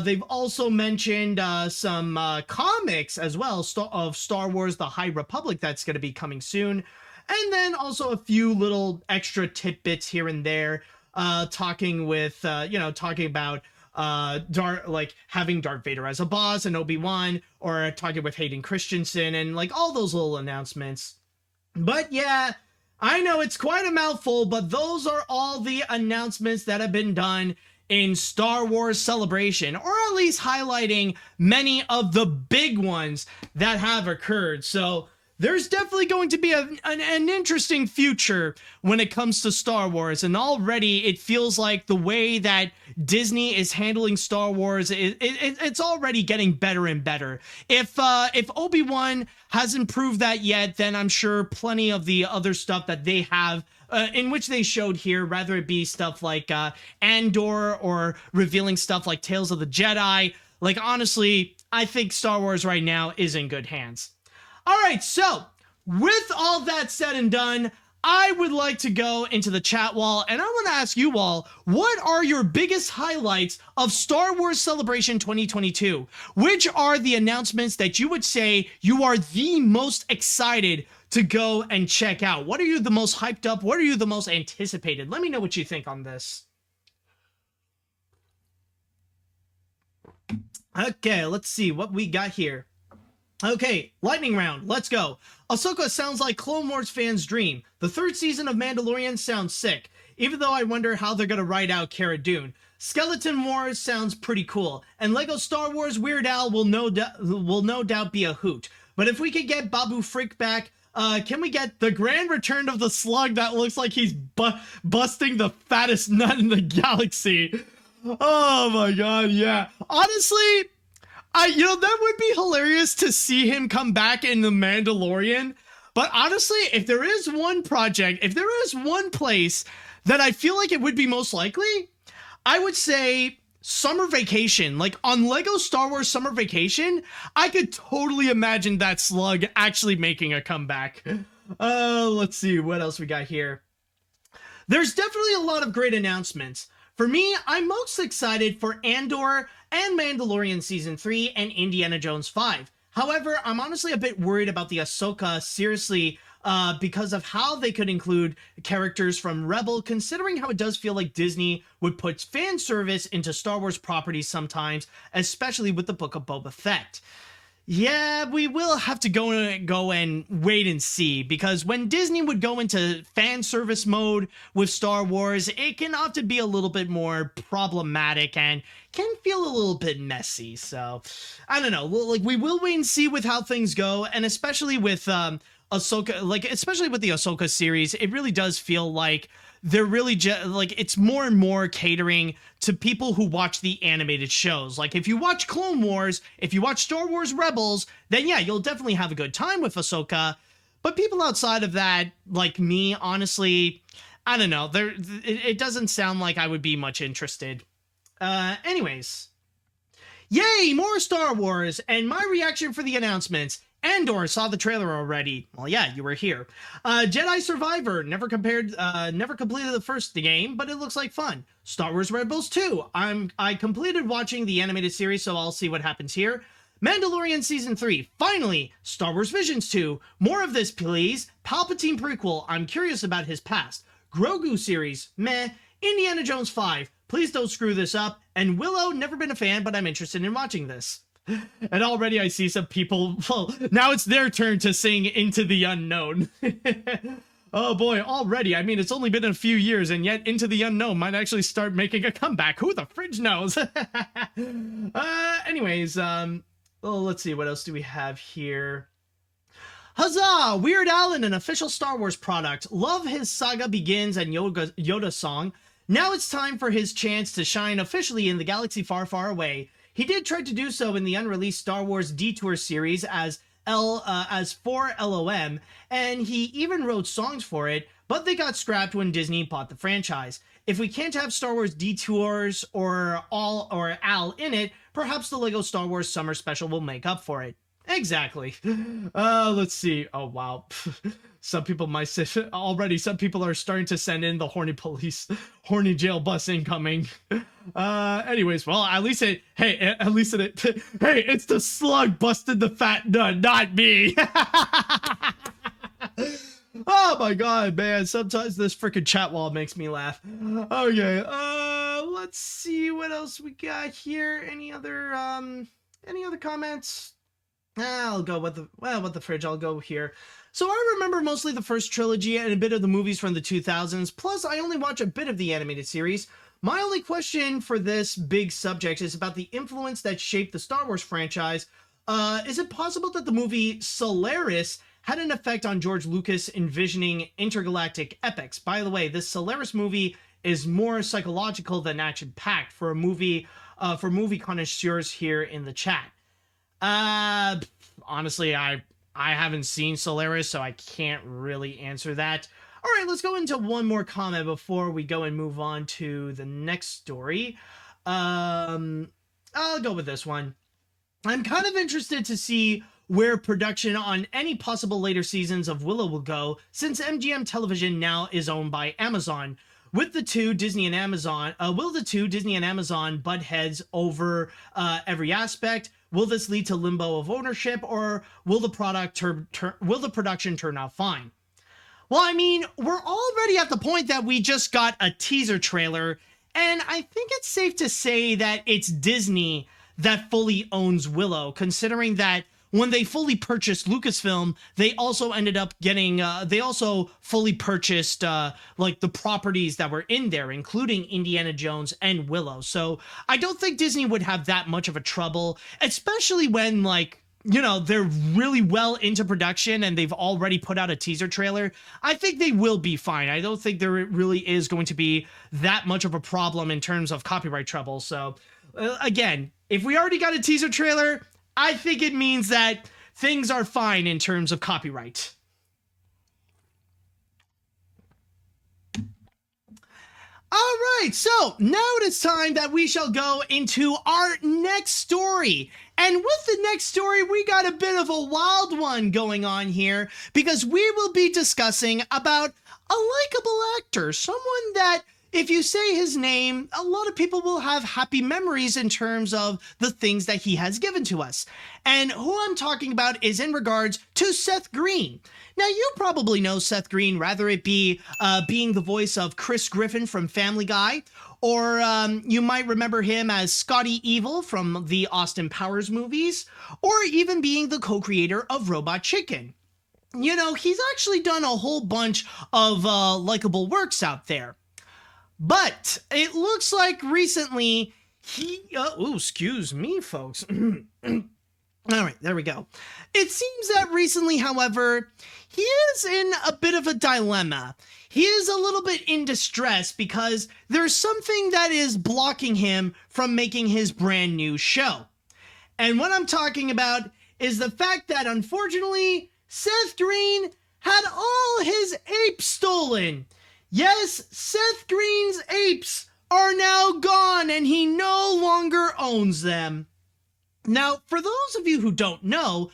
They've also mentioned some comics as well of Star Wars The High Republic that's going to be coming soon. And then also a few little extra tidbits here and there, talking about like having Darth Vader as a boss and Obi-Wan, or talking with Hayden Christensen, and like all those little announcements. But yeah, I know it's quite a mouthful, but those are all the announcements that have been done in Star Wars Celebration, or at least highlighting many of the big ones that have occurred. So there's definitely going to be an interesting future when it comes to Star Wars, and already it feels like the way that Disney is handling Star Wars, it's already getting better and better. If Obi-Wan hasn't proved that yet, then I'm sure plenty of the other stuff that they have in which they showed here, rather it be stuff like Andor, or revealing stuff like Tales of the Jedi. Like, honestly, I think Star Wars right now is in good hands. All right, so with all that said and done, I would like to go into the chat wall, and I want to ask you all, what are your biggest highlights of Star Wars Celebration 2022? Which are the announcements that you would say you are the most excited to go and check out? What are you the most hyped up? What are you the most anticipated? Let me know what you think on this. Okay, let's see what we got here. Okay, lightning round, let's go. Ahsoka sounds like Clone Wars fans' dream. The third season of Mandalorian sounds sick, even though I wonder how they're gonna write out Cara Dune. Skeleton Wars sounds pretty cool, and Lego Star Wars Weird Al will no doubt be a hoot. But if we could get Babu Frick back, can we get the grand return of the slug that looks like he's busting the fattest nut in the galaxy? Oh my god, yeah. Honestly, that would be hilarious to see him come back in The Mandalorian. But honestly, if there is one project, if there is one place that I feel like it would be most likely, I would say Summer Vacation. Like, on Lego Star Wars Summer Vacation, I could totally imagine that slug actually making a comeback. Let's see what else we got here. There's definitely a lot of great announcements. For me, I'm most excited for Andor and Mandalorian Season 3 and Indiana Jones 5. However, I'm honestly a bit worried about the Ahsoka, seriously, because of how they could include characters from Rebel, considering how it does feel like Disney would put fan service into Star Wars properties sometimes, especially with the Book of Boba Fett. Yeah, we will have to go and wait and see, because when Disney would go into fan service mode with Star Wars, it can often be a little bit more problematic and can feel a little bit messy. So, I don't know. Like, we will wait and see with how things go, and especially with Ahsoka, especially with the Ahsoka series, it really does feel like they're really it's more and more catering to people who watch the animated shows. Like, if you watch Clone Wars, if you watch Star Wars Rebels, then yeah, you'll definitely have a good time with Ahsoka. But people outside of that, like me, honestly, I don't know. It doesn't sound like I would be much interested. Anyways. Yay, more Star Wars, and my reaction for the announcements. Andor, saw the trailer already. Well, yeah, you were here. Jedi Survivor, never completed the first game, but it looks like fun. Star Wars Rebels 2, I completed watching the animated series, so I'll see what happens here. Mandalorian Season 3, finally. Star Wars Visions 2, more of this please. Palpatine prequel, I'm curious about his past. Grogu series, meh. Indiana Jones 5, please don't screw this up. And Willow, never been a fan, but I'm interested in watching this. And already I see some people, well, now it's their turn to sing Into the Unknown. Oh boy, already. I mean, it's only been a few years, and yet Into the Unknown might actually start making a comeback. Who the fridge knows? Anyways, well, let's see, what else do we have here? Huzzah! Weird Al in an official Star Wars product. Love his Saga Begins and Yoda song. Now it's time for his chance to shine officially in the galaxy far, far away. He did try to do so in the unreleased Star Wars Detour series as for LOM, and he even wrote songs for it, but they got scrapped when Disney bought the franchise. If we can't have Star Wars Detours or Al in it, perhaps the LEGO Star Wars Summer Special will make up for it. Exactly. Let's see. Oh, wow. Some people might say already, some people are starting to send in the horny police, horny jail bus incoming. Anyways, well, at least hey, it's the slug busted the fat nut, not me. Oh my God, man. Sometimes this freaking chat wall makes me laugh. Okay. Let's see what else we got here. Any other comments? I'll go with the fridge. I'll go here. So I remember mostly the first trilogy and a bit of the movies from the 2000s. Plus, I only watch a bit of the animated series. My only question for this big subject is about the influence that shaped the Star Wars franchise. Is it possible that the movie Solaris had an effect on George Lucas envisioning intergalactic epics? By the way, this Solaris movie is more psychological than action-packed for movie connoisseurs here in the chat. Honestly, I haven't seen Solaris, so I can't really answer that. All right, let's go into one more comment before we go and move on to the next story. I'll go with this one. I'm kind of interested to see where production on any possible later seasons of Willow will go, since MGM Television now is owned by Amazon. Will the two Disney and Amazon butt heads over every aspect? Will this lead to limbo of ownership, or will the production turn out fine? Well, I mean, we're already at the point that we just got a teaser trailer, and I think it's safe to say that it's Disney that fully owns Willow, considering that when they fully purchased Lucasfilm, they also ended up getting, they also fully purchased, like, the properties that were in there, including Indiana Jones and Willow. So I don't think Disney would have that much of a trouble, especially when, like, you know, they're really well into production and they've already put out a teaser trailer. I think they will be fine. I don't think there really is going to be that much of a problem in terms of copyright trouble. So, again, if we already got a teaser trailer, I think it means that things are fine in terms of copyright. All right, so now it is time that we shall go into our next story. And with the next story, we got a bit of a wild one going on here, because we will be discussing about a likable actor, someone that, if you say his name, a lot of people will have happy memories in terms of the things that he has given to us. And who I'm talking about is in regards to Seth Green. Now, you probably know Seth Green, rather it be being the voice of Chris Griffin from Family Guy, or you might remember him as Scotty Evil from the Austin Powers movies, or even being the co-creator of Robot Chicken. You know, he's actually done a whole bunch of likable works out there. But it looks like recently excuse me, folks. All right, there we go. It seems that recently, however, he is in a bit of a dilemma. He is a little bit in distress because there's something that is blocking him from making his brand new show. And what I'm talking about is the fact that, unfortunately, Seth Green had all his apes stolen. Yes, Seth Green's apes are now gone and he no longer owns them. Now, for those of you who don't know,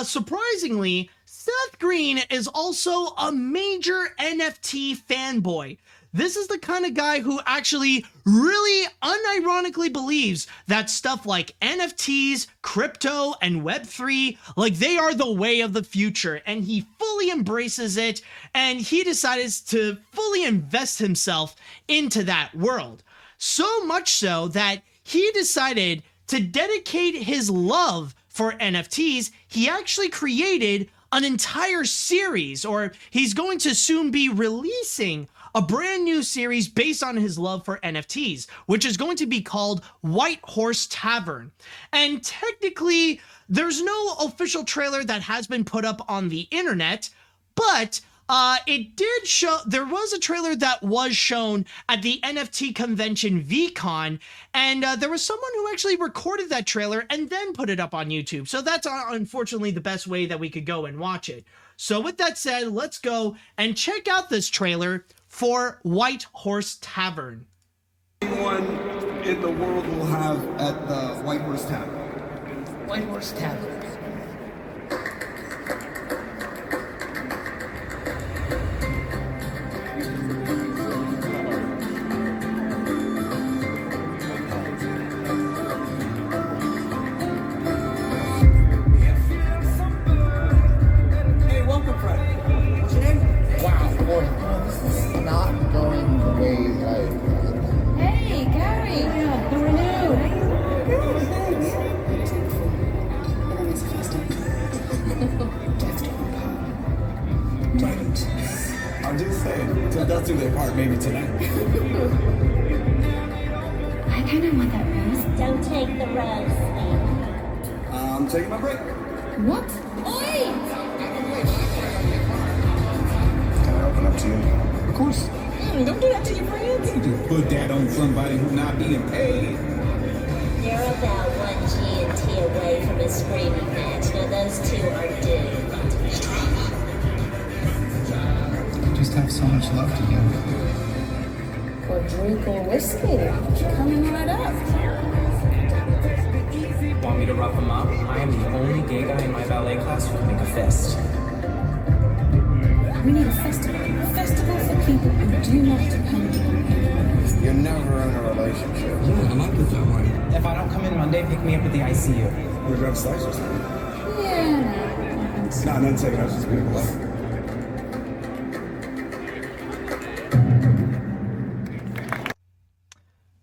surprisingly, Seth Green is also a major NFT fanboy. This is the kind of guy who actually really unironically believes that stuff like NFTs, crypto, and Web3, like they are the way of the future, and he fully embraces it, and he decided to fully invest himself into that world. So much so that he decided to dedicate his love for NFTs. He actually created an entire series, or he's going to soon be releasing a brand new series based on his love for NFTs, which is going to be called White Horse Tavern. And technically, there's no official trailer that has been put up on the internet, but it did show, there was a trailer that was shown at the NFT convention VCon, and there was someone who actually recorded that trailer and then put it up on YouTube. So that's unfortunately the best way that we could go and watch it. So with that said, let's go and check out this trailer for White Horse Tavern. One in the world we'll have at the White Horse Tavern? White Horse Tavern. Hey, welcome, Fred. What's your name? Wow, boy, this is not going the way like. Hey, Gary! How are you? Diamonds. I'm just saying, till death do their part, maybe tonight. I kind of want that rose. Don't take the rose, Snake. I'm taking my break. What? Oi! Can I open up to you? Of course. Don't do that to your friends. You just put that on somebody who's not being paid. You're about 1 G&T away from a screaming match. Now those two are doomed. Just have so much love together. Quadruple whiskey. Coming right up. Want me to rough him up? I am the only gay guy in my ballet class who can make a fist. We need a festival. A festival for people who do not depend on anyone. You're never in a relationship. Yeah, I like it that way. If I don't come in Monday, pick me up at the ICU. We're grab slice or something. Yeah. Nah, nothing taken. I was just being polite.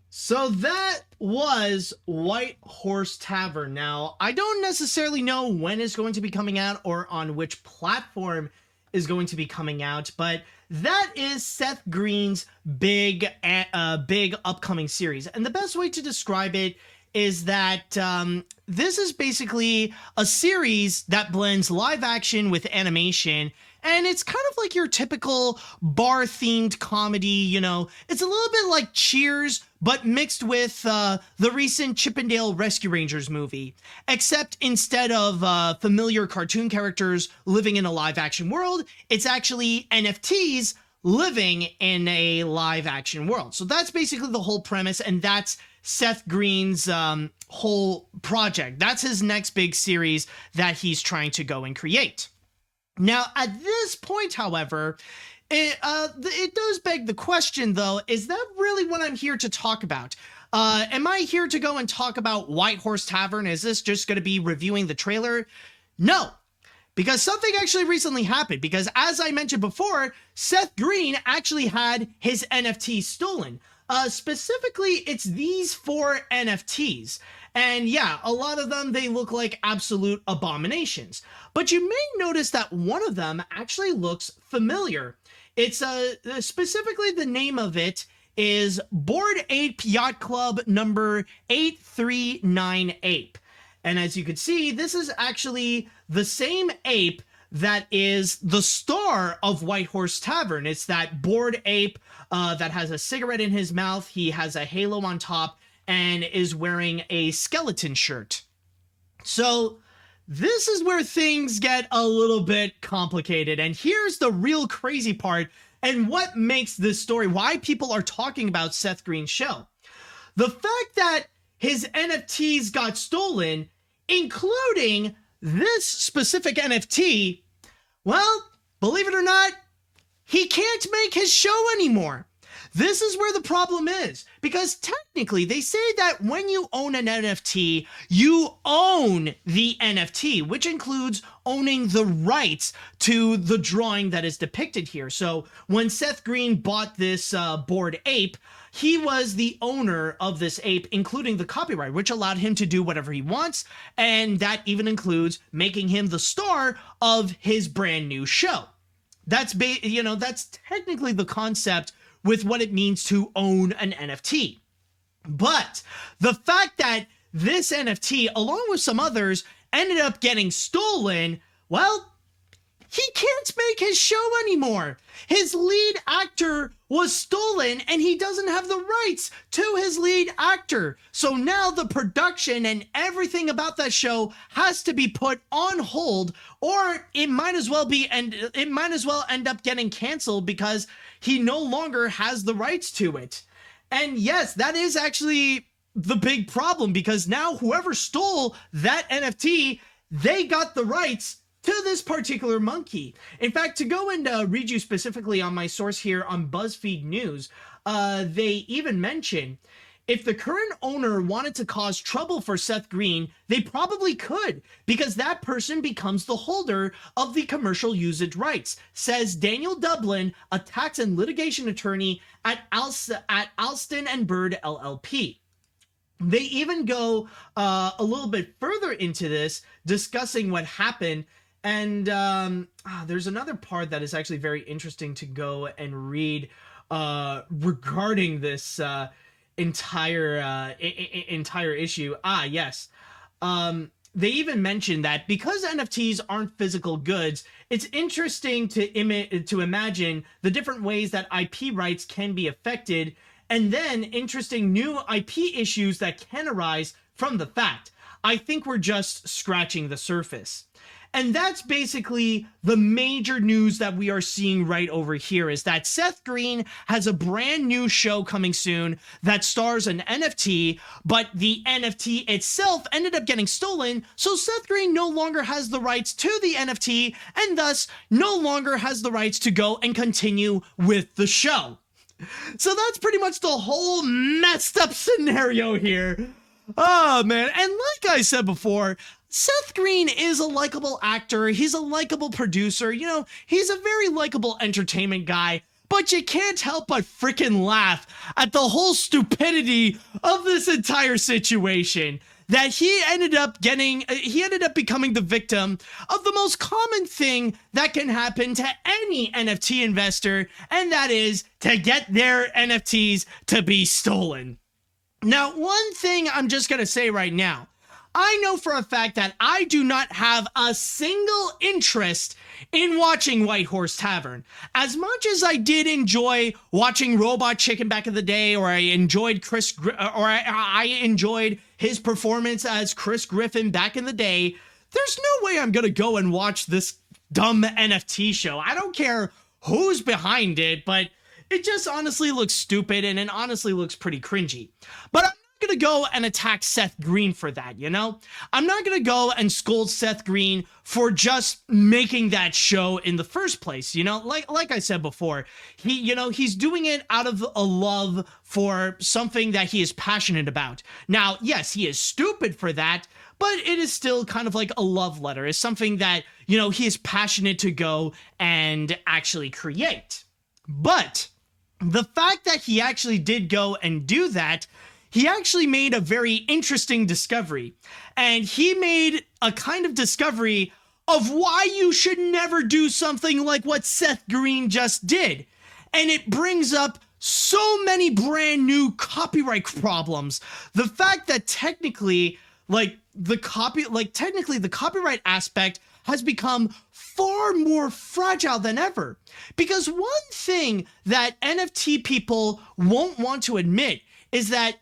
So that was White Horse Tavern. Now, I don't necessarily know when it's going to be coming out or on which platform is going to be coming out, but that is Seth Green's big upcoming series. And the best way to describe it is that this is basically a series that blends live action with animation, and it's kind of like your typical bar-themed comedy, you know. It's a little bit like Cheers, but mixed with the recent Chippendale Rescue Rangers movie. Except instead of familiar cartoon characters living in a live-action world, it's actually NFTs living in a live-action world. So that's basically the whole premise, and that's Seth Green's whole project. That's his next big series that he's trying to go and create. Now, at this point, however, it does beg the question, though, is that really what I'm here to talk about? Am I here to go and talk about White Horse Tavern? Is this just going to be reviewing the trailer? No, because something actually recently happened. Because as I mentioned before, Seth Green actually had his NFT stolen. Specifically, it's these 4 NFTs. And yeah, a lot of them, they look like absolute abominations. But you may notice that one of them actually looks familiar. It's specifically the name of it is Bored Ape Yacht Club number 8398. And as you can see, this is actually the same ape that is the star of White Horse Tavern. It's that bored ape that has a cigarette in his mouth. He has a halo on top and is wearing a skeleton shirt. So this is where things get a little bit complicated. And here's the real crazy part and what makes this story, why people are talking about Seth Green's show. The fact that his NFTs got stolen, including this specific NFT, well, believe it or not, he can't make his show anymore. This is where the problem is, because technically they say that when you own an NFT, you own the NFT, which includes owning the rights to the drawing that is depicted here. So when Seth Green bought this bored ape, he was the owner of this ape, including the copyright, which allowed him to do whatever he wants. And that even includes making him the star of his brand new show. That's technically the concept with what it means to own an NFT. But the fact that this NFT, along with some others, ended up getting stolen, well, he can't make his show anymore. His lead actor was stolen and he doesn't have the rights to his lead actor. So now the production and everything about that show has to be put on hold, or it might as well end up getting canceled because he no longer has the rights to it. And yes, that is actually the big problem, because now whoever stole that NFT, they got the rights to this particular monkey. In fact, to go and read you specifically on my source here on BuzzFeed News, they even mention if the current owner wanted to cause trouble for Seth Green, they probably could, because that person becomes the holder of the commercial usage rights, says Daniel Dublin, a tax and litigation attorney at Alston and Bird LLP. They even go a little bit further into this, discussing what happened. And there's another part that is actually very interesting to go and read regarding this entire issue. Yes. They even mentioned that because NFTs aren't physical goods, it's interesting to imagine the different ways that IP rights can be affected, and then interesting new IP issues that can arise from the fact. I think we're just scratching the surface. And that's basically the major news that we are seeing right over here, is that Seth Green has a brand new show coming soon that stars an NFT, but the NFT itself ended up getting stolen, so Seth Green no longer has the rights to the NFT, and thus no longer has the rights to go and continue with the show. So that's pretty much the whole messed up scenario here. Oh, man. And like I said before, Seth Green is a likable actor. He's a likable producer. You know, he's a very likable entertainment guy. But you can't help but freaking laugh at the whole stupidity of this entire situation. That he ended up becoming the victim of the most common thing that can happen to any NFT investor, and that is to get their NFTs to be stolen. Now, one thing I'm just going to say right now, I know for a fact that I do not have a single interest in watching White Horse Tavern. As much as I did enjoy watching Robot Chicken back in the day, or I enjoyed I enjoyed his performance as Chris Griffin back in the day, there's no way I'm gonna go and watch this dumb NFT show. I don't care who's behind it, but it just honestly looks stupid, and it honestly looks pretty cringy. But I'm gonna go and attack Seth Green for that, you know? I'm not gonna go and scold Seth Green for just making that show in the first place, you know? Like I said before, he's doing it out of a love for something that he is passionate about. Now, yes, he is stupid for that, but it is still kind of like a love letter. It's something that, he is passionate to go and actually create. But the fact that he actually did go and do that, he actually made a very interesting discovery. And he made a kind of discovery of why you should never do something like what Seth Green just did. And it brings up so many brand new copyright problems. The fact that technically the copyright aspect has become far more fragile than ever. Because one thing that NFT people won't want to admit is that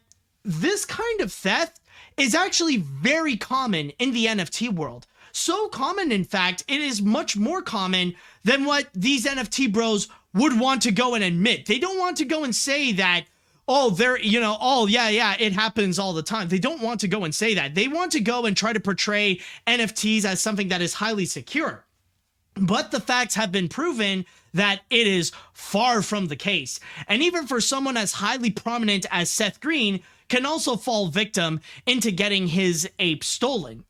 this kind of theft is actually very common in the NFT world. So common, in fact, it is much more common than what these NFT bros would want to go and admit. They don't want to go and say that, it happens all the time. They don't want to go and say that. They want to go and try to portray NFTs as something that is highly secure. But the facts have been proven that it is far from the case. And even for someone as highly prominent as Seth Green, can also fall victim into getting his ape stolen.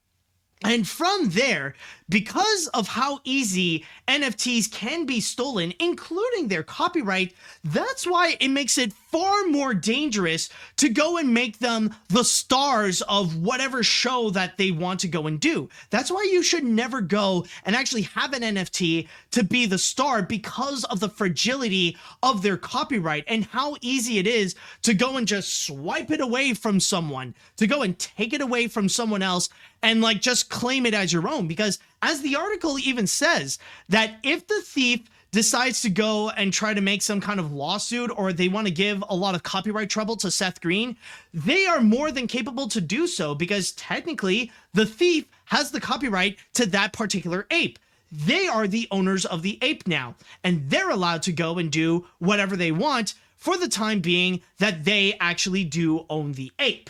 And from there, because of how easy NFTs can be stolen, including their copyright, that's why it makes it far more dangerous to go and make them the stars of whatever show that they want to go and do. That's why you should never go and actually have an NFT to be the star, because of the fragility of their copyright and how easy it is to go and just swipe it away from someone, to go and take it away from someone else and just claim it as your own. Because as the article even says, that if the thief decides to go and try to make some kind of lawsuit, or they want to give a lot of copyright trouble to Seth Green, they are more than capable to do so, because technically the thief has the copyright to that particular ape. They are the owners of the ape now, and they're allowed to go and do whatever they want for the time being that they actually do own the ape.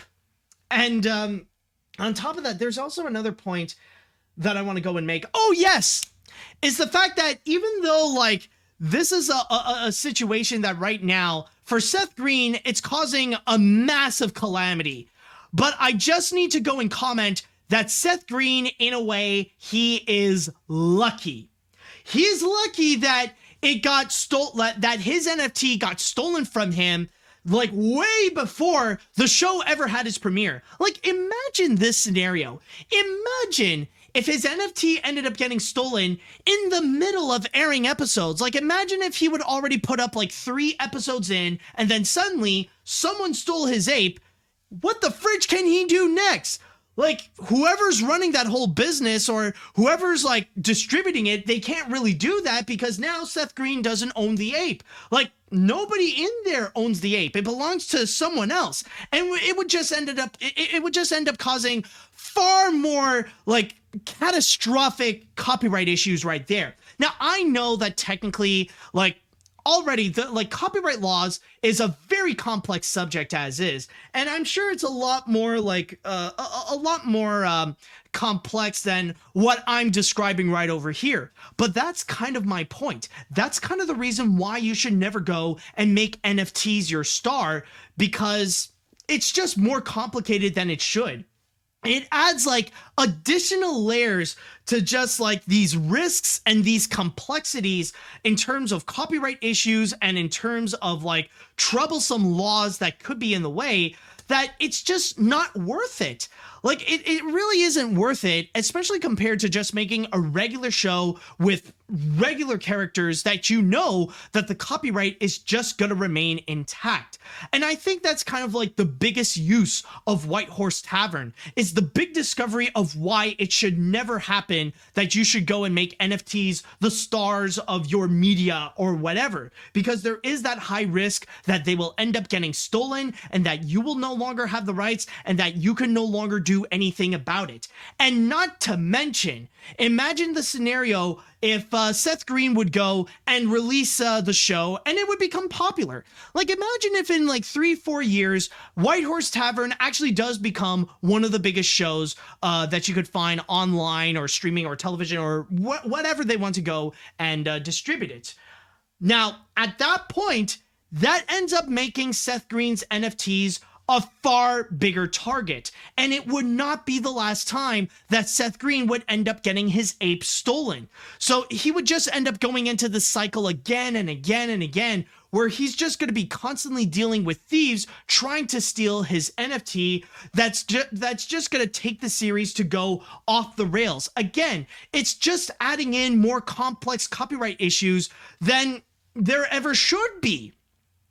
And on top of that, there's also another point that I want to go and make. Oh, yes, is the fact that even though like this is a situation that right now for Seth Green, it's causing a massive calamity. But I just need to go and comment that Seth Green, in a way, he is lucky. He's lucky that it got that his NFT got stolen from him like way before the show ever had its premiere. Like, imagine this scenario. Imagine if his NFT ended up getting stolen in the middle of airing episodes. Like, imagine if he would already put up like 3 episodes in and then suddenly someone stole his ape. What the fridge can he do next? Like, whoever's running that whole business or whoever's like distributing it, they can't really do that because now Seth Green doesn't own the ape. Like, nobody in there owns the ape. It belongs to someone else. And it would just end up causing far more like catastrophic copyright issues right there. Now, I know that technically, like, already the like copyright laws is a very complex subject as is, and I'm sure it's a lot more like a lot more complex than what I'm describing right over here. But that's kind of my point. That's kind of the reason why you should never go and make NFTs your star, because it's just more complicated than it should. It adds like additional layers to just like these risks and these complexities in terms of copyright issues and in terms of like troublesome laws that could be in the way, that it's just not worth it. Like it really isn't worth it, especially compared to just making a regular show with regular characters that you know that the copyright is just going to remain intact. And I think that's kind of like the biggest use of White Horse Tavern, is the big discovery of why it should never happen that you should go and make NFTs the stars of your media or whatever, because there is that high risk that they will end up getting stolen and that you will no longer have the rights and that you can no longer do anything about it. And not to mention, imagine the scenario if Seth Green would go and release the show and it would become popular. Like, imagine if in like 3-4 years, White Horse Tavern actually does become one of the biggest shows that you could find online or streaming or television or whatever they want to go and distribute it. Now, at that point, that ends up making Seth Green's NFTs a far bigger target, and it would not be the last time that Seth Green would end up getting his ape stolen. So he would just end up going into the cycle again and again and again, where he's just going to be constantly dealing with thieves trying to steal his NFT. That's just going to take the series to go off the rails. Again, it's just adding in more complex copyright issues than there ever should be.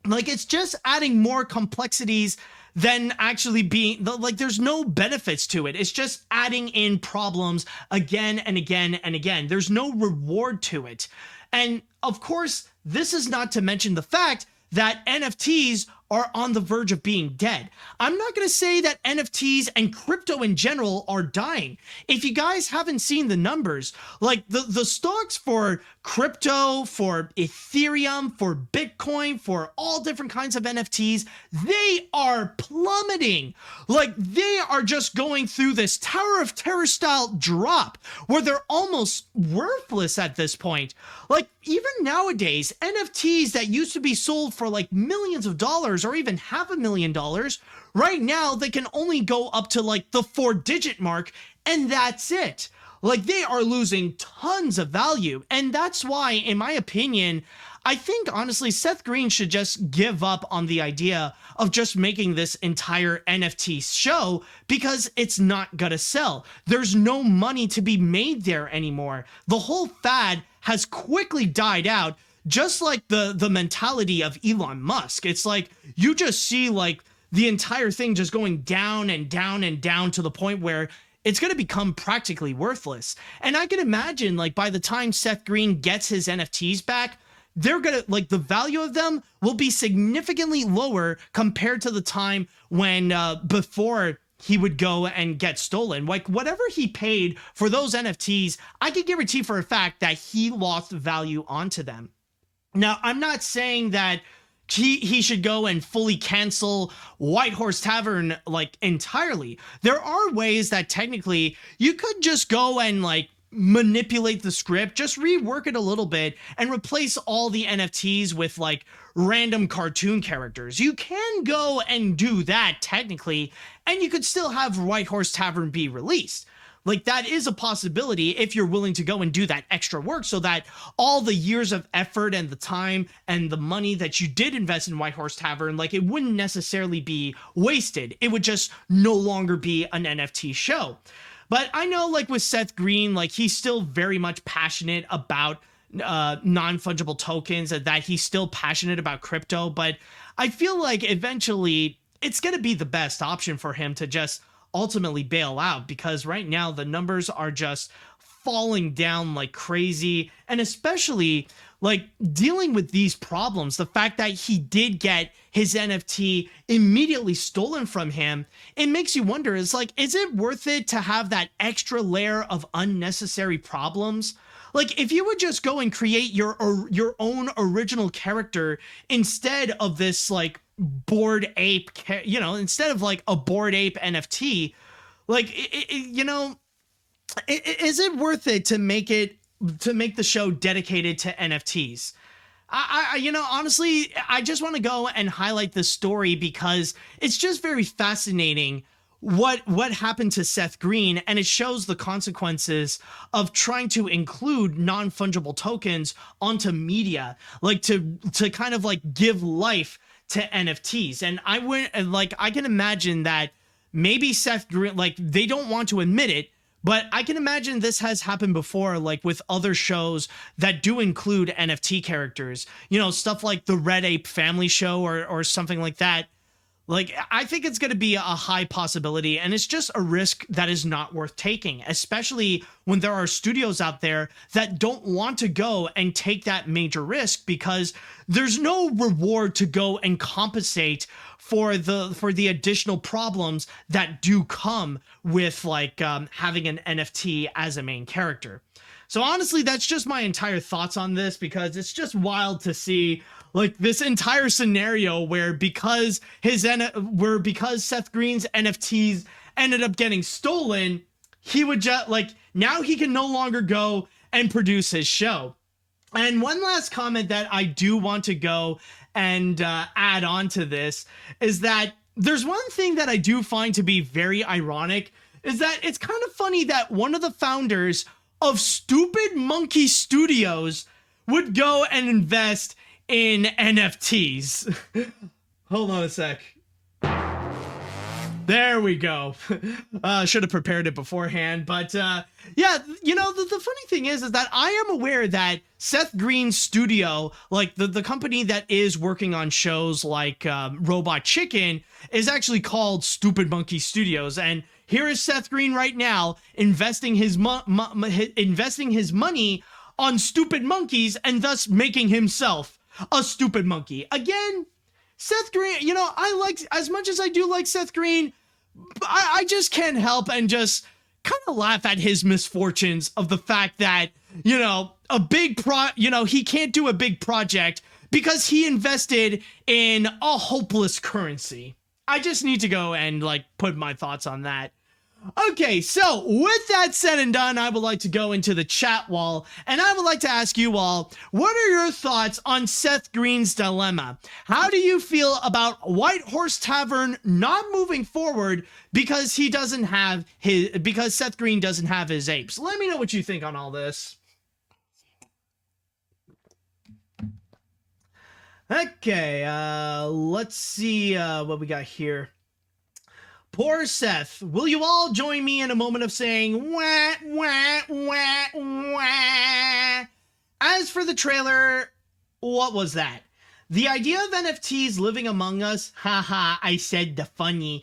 Like, it's just adding more complexities than actually being, like, there's no benefits to it. It's just adding in problems again and again and again. There's no reward to it. And of course, this is not to mention the fact that NFTs are on the verge of being dead. I'm not going to say that NFTs and crypto in general are dying. If you guys haven't seen the numbers, like the stocks for crypto, for Ethereum, for Bitcoin, for all different kinds of NFTs, they are plummeting. Like, they are just going through this Tower of Terror style drop where they're almost worthless at this point. Like, even nowadays, NFTs that used to be sold for like millions of dollars or even $500,000, right now they can only go up to like the 4-digit mark, and that's it. Like, they are losing tons of value. And that's why, in my opinion, I think honestly Seth Green should just give up on the idea of just making this entire NFT show, because it's not gonna sell. There's no money to be made there anymore. The whole fad has quickly died out, just like the mentality of Elon Musk. It's like you just see like the entire thing just going down and down and down to the point where it's going to become practically worthless. And I can imagine, like, by the time Seth Green gets his NFTs back, they're going to, like, the value of them will be significantly lower compared to the time when before he would go and get stolen. Like, whatever he paid for those NFTs, I can guarantee for a fact that he lost value onto them. Now, I'm not saying that he should go and fully cancel White Horse Tavern like entirely. There are ways that technically you could just go and like manipulate the script, just rework it a little bit and replace all the NFTs with like random cartoon characters. You can go and do that technically, and you could still have White Horse Tavern be released. Like, that is a possibility if you're willing to go and do that extra work, so that all the years of effort and the time and the money that you did invest in White Horse Tavern, like, it wouldn't necessarily be wasted. It would just no longer be an NFT show. But I know, like, with Seth Green, like, he's still very much passionate about non-fungible tokens, and that he's still passionate about crypto. But I feel like eventually it's going to be the best option for him to just ultimately bail out, because right now the numbers are just falling down like crazy. And especially like dealing with these problems, the fact that he did get his NFT immediately stolen from him, it makes you wonder, is it worth it to have that extra layer of unnecessary problems? Like, if you would just go and create your own original character instead of this like Bored Ape, instead of like a Bored Ape NFT, like, is it worth it to make the show dedicated to NFTs? Honestly, I just want to go and highlight this story because it's just very fascinating what happened to Seth Green, and it shows the consequences of trying to include non-fungible tokens onto media, like to kind of like give life to NFTs. And I can imagine that maybe Seth Green, like, they don't want to admit it, but I can imagine this has happened before, like with other shows that do include NFT characters, stuff like the Red Ape Family Show or something like that. Like, I think it's going to be a high possibility, and it's just a risk that is not worth taking, especially when there are studios out there that don't want to go and take that major risk, because there's no reward to go and compensate for the additional problems that do come with like having an NFT as a main character. So honestly, that's just my entire thoughts on this, because it's just wild to see like this entire scenario where because Seth Green's NFTs ended up getting stolen, he would just like, now he can no longer go and produce his show. And one last comment that I do want to go and add on to this is that there's one thing that I do find to be very ironic, is that it's kind of funny that one of the founders of Stupid Monkey Studios would go and invest in NFTs. Hold on a sec. There we go. Should have prepared it beforehand. But yeah, the funny thing is that I am aware that Seth Green's studio, like the company that is working on shows like Robot Chicken, is actually called Stupid Monkey Studios. And here is Seth Green right now investing his money on stupid monkeys, and thus making himself a stupid monkey. Again, Seth Green, I like, as much as I do like Seth Green, I just can't help and just kind of laugh at his misfortunes of the fact that, he can't do a big project because he invested in a hopeless currency. I just need to go and like put my thoughts on that. Okay, so with that said and done, I would like to go into the chat wall, and I would like to ask you all, what are your thoughts on Seth Green's dilemma? How do you feel about White Horse Tavern not moving forward because because Seth Green doesn't have his apes? Let me know what you think on all this. Okay, let's see what we got here. Poor Seth. Will you all join me in a moment of saying wah, wah, wah, wah? As for the trailer, what was that? The idea of NFTs living among us, haha, I said the funny,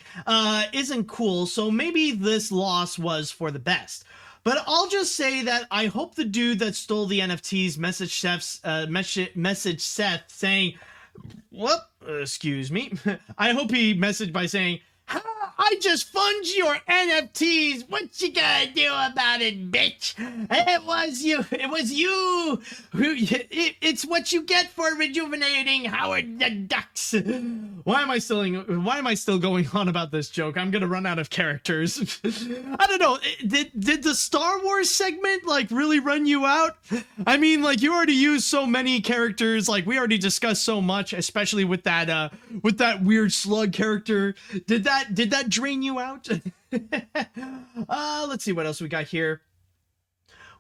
isn't cool, so maybe this loss was for the best. But I'll just say that I hope the dude that stole the NFTs messaged Seth saying, excuse me. I hope he messaged by saying, I I just fund your NFTs. What you gonna do about it, bitch? It was you. It's what you get for rejuvenating Howard the Ducks. Why am I still going on about this joke? I'm gonna run out of characters. I don't know. Did the Star Wars segment like really run you out? I mean, like, you already used so many characters. Like, we already discussed so much, especially with that weird slug character. Did that drain you out? Let's see what else we got here.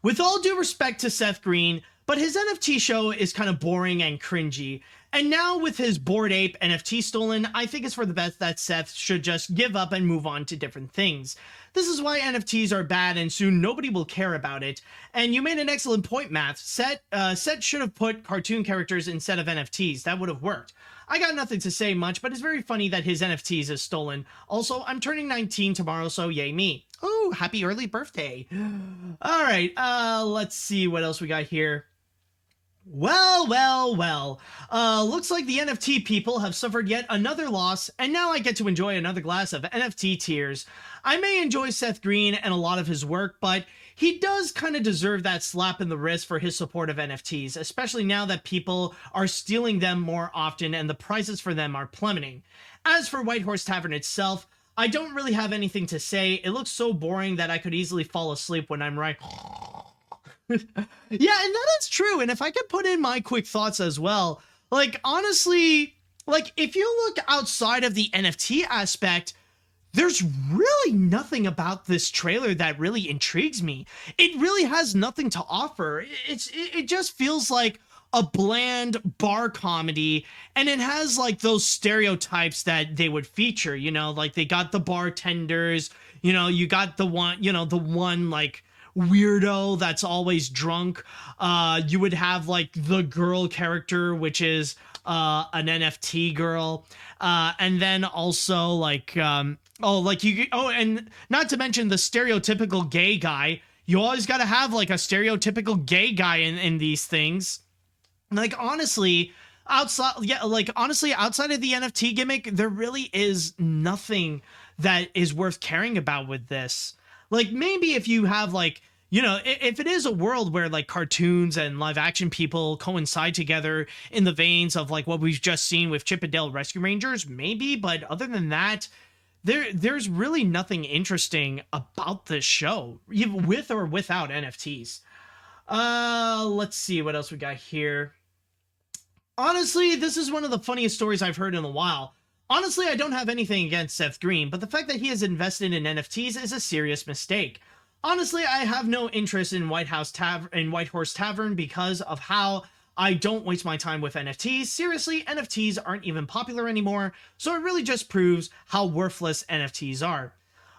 With all due respect to Seth Green, but his NFT show is kind of boring and cringy. And now with his Bored Ape NFT stolen, I think it's for the best that Seth should just give up and move on to different things. This is why NFTs are bad and soon nobody will care about it. And you made an excellent point, Matt. Seth should have put cartoon characters instead of NFTs. That would have worked. I got nothing to say much, but it's very funny that his NFTs is stolen. Also, I'm turning 19 tomorrow, so yay me. Oh, happy early birthday. All right, let's see what else we got here. Well. Looks like the NFT people have suffered yet another loss, and now I get to enjoy another glass of NFT tears. I may enjoy Seth Green and a lot of his work, but he does kind of deserve that slap in the wrist for his support of NFTs, especially now that people are stealing them more often and the prices for them are plummeting. As for White Horse Tavern itself, I don't really have anything to say. It looks so boring that I could easily fall asleep when I'm right. Yeah, and that is true. And if I could put in my quick thoughts as well, like, honestly, like, if you look outside of the NFT aspect, there's really nothing about this trailer that really intrigues me. It really has nothing to offer. It just feels like a bland bar comedy, and it has like those stereotypes that they would feature, you know, like they got the bartenders, you know, you got the one like weirdo that's always drunk. You would have like the girl character, which is an NFT girl, and then also like and not to mention the stereotypical gay guy. You always got to have like a stereotypical gay guy in these things. Like, honestly, outside of the NFT gimmick, there really is nothing that is worth caring about with this. Like, maybe if you have like, you know, if it is a world where like cartoons and live action people coincide together in the veins of like what we've just seen with Chip and Dale Rescue Rangers, maybe. But other than that, there's really nothing interesting about this show, even with or without NFTs. Let's see what else we got here. Honestly, this is one of the funniest stories I've heard in a while. Honestly, I don't have anything against Seth Green, but the fact that he has invested in NFTs is a serious mistake. Honestly, I have no interest in White Horse Tavern because of how I don't waste my time with NFTs. Seriously, NFTs aren't even popular anymore, so it really just proves how worthless NFTs are.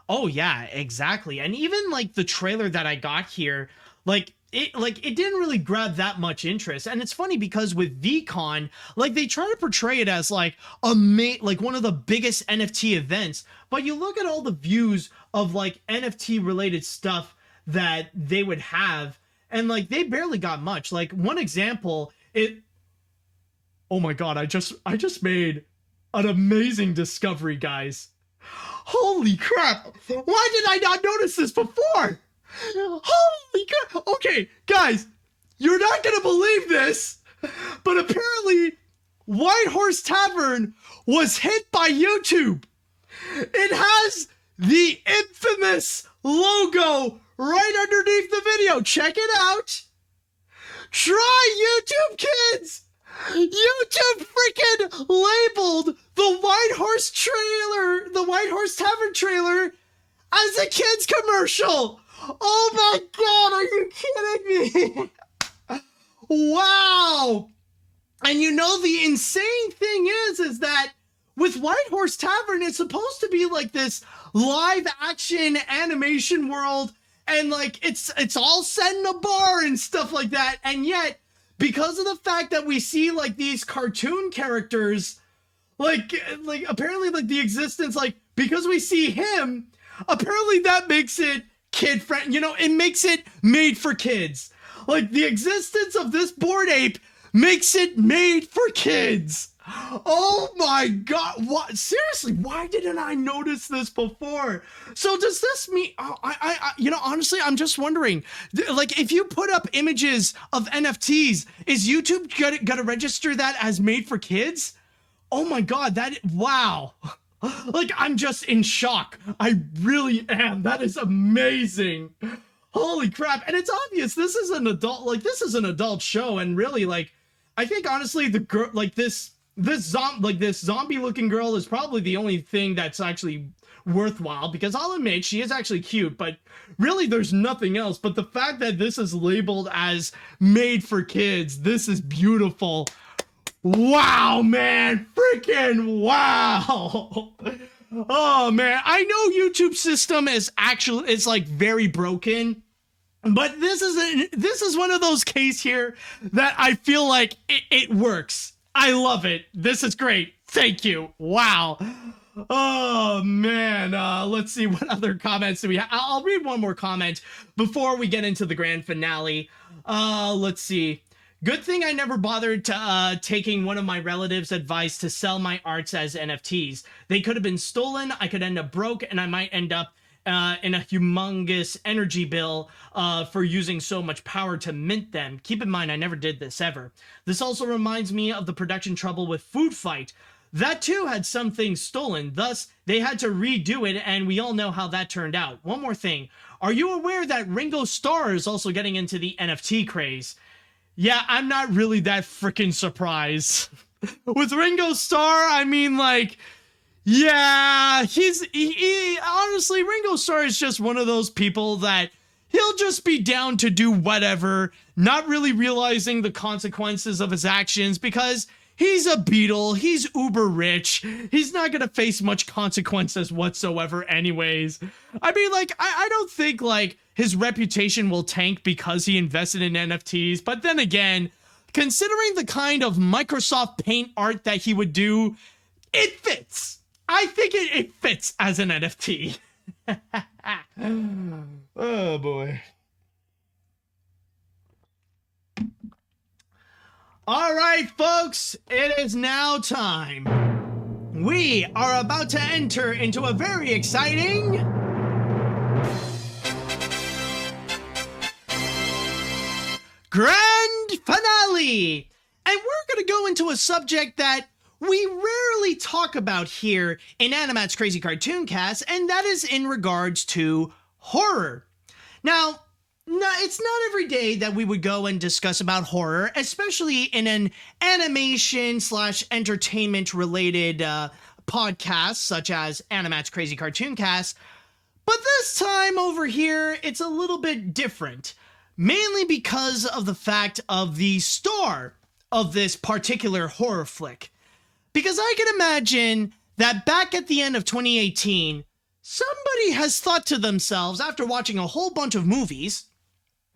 Oh yeah, exactly. And even like the trailer that I got here, it didn't really grab that much interest. And it's funny because with VCon, like, they try to portray it as like one of the biggest NFT events, but you look at all the views of like NFT related stuff that they would have, and like they barely got much. Like, one example, oh my god, I just made an amazing discovery, guys. Holy crap, why did I not notice this before? Holy god. Okay, guys, you're not gonna believe this, but apparently White Horse Tavern was hit by YouTube. It has the infamous logo right underneath the video. Check it out. Try YouTube, kids. YouTube freaking labeled the White Horse Tavern trailer as a kids commercial. Oh my god, are you kidding me? Wow. And you know, the insane thing is that with White Horse Tavern, it's supposed to be like this live action animation world, and like it's all set in a bar and stuff like that. And yet, because of the fact that we see like these cartoon characters, like apparently like the existence, like, because we see him, apparently that makes it kid friend, you know, it makes it made for kids. Like, the existence of this Bored Ape makes it made for kids. Oh my God! What? Seriously, why didn't I notice this before? So does this mean? Honestly, I'm just wondering. Like, if you put up images of NFTs, is YouTube gonna register that as made for kids? Oh my God! Wow! Like, I'm just in shock. I really am. That is amazing. Holy crap! And it's obvious this is an adult. Like, this is an adult show, and really, like, I think honestly, the girl, like this zombie looking girl is probably the only thing that's actually worthwhile, because I'll admit she is actually cute, but really there's nothing else. But the fact that this is labeled as made for kids, this is beautiful. Wow, man, freaking wow. Oh man, I know YouTube system is like very broken, but this is one of those cases here that I feel like it works. I love it. This is great. Thank you. Wow. Oh, man. Let's see what other comments do we have. I'll read one more comment before we get into the grand finale. Let's see. Good thing I never bothered taking one of my relatives' advice to sell my arts as NFTs. They could have been stolen. I could end up broke, and I might end up in a humongous energy bill for using so much power to mint them. Keep in mind, I never did this ever. This also reminds me of the production trouble with Food Fight. That too had some things stolen, thus they had to redo it, and we all know how that turned out. One more thing. Are you aware that Ringo Starr is also getting into the NFT craze? Yeah, I'm not really that freaking surprised. With Ringo Starr, I mean, like, yeah, he honestly, Ringo Starr is just one of those people that he'll just be down to do whatever, not really realizing the consequences of his actions, because he's a Beatle, he's uber rich, he's not gonna face much consequences whatsoever anyways. I mean, like, I don't think, like, his reputation will tank because he invested in NFTs, but then again, considering the kind of Microsoft Paint art that he would do, it fits. I think it fits as an NFT. Oh, boy. All right, folks, it is now time. We are about to enter into a very exciting grand finale. And we're going to go into a subject that we rarely talk about here in AniMat's Crazy Cartoon Cast, and that is in regards to horror. Now, it's not every day that we would go and discuss about horror, especially in an animation/entertainment related podcast such as AniMat's Crazy Cartoon Cast. But this time over here, it's a little bit different, mainly because of the fact of the star of this particular horror flick. Because I can imagine that back at the end of 2018, somebody has thought to themselves, after watching a whole bunch of movies,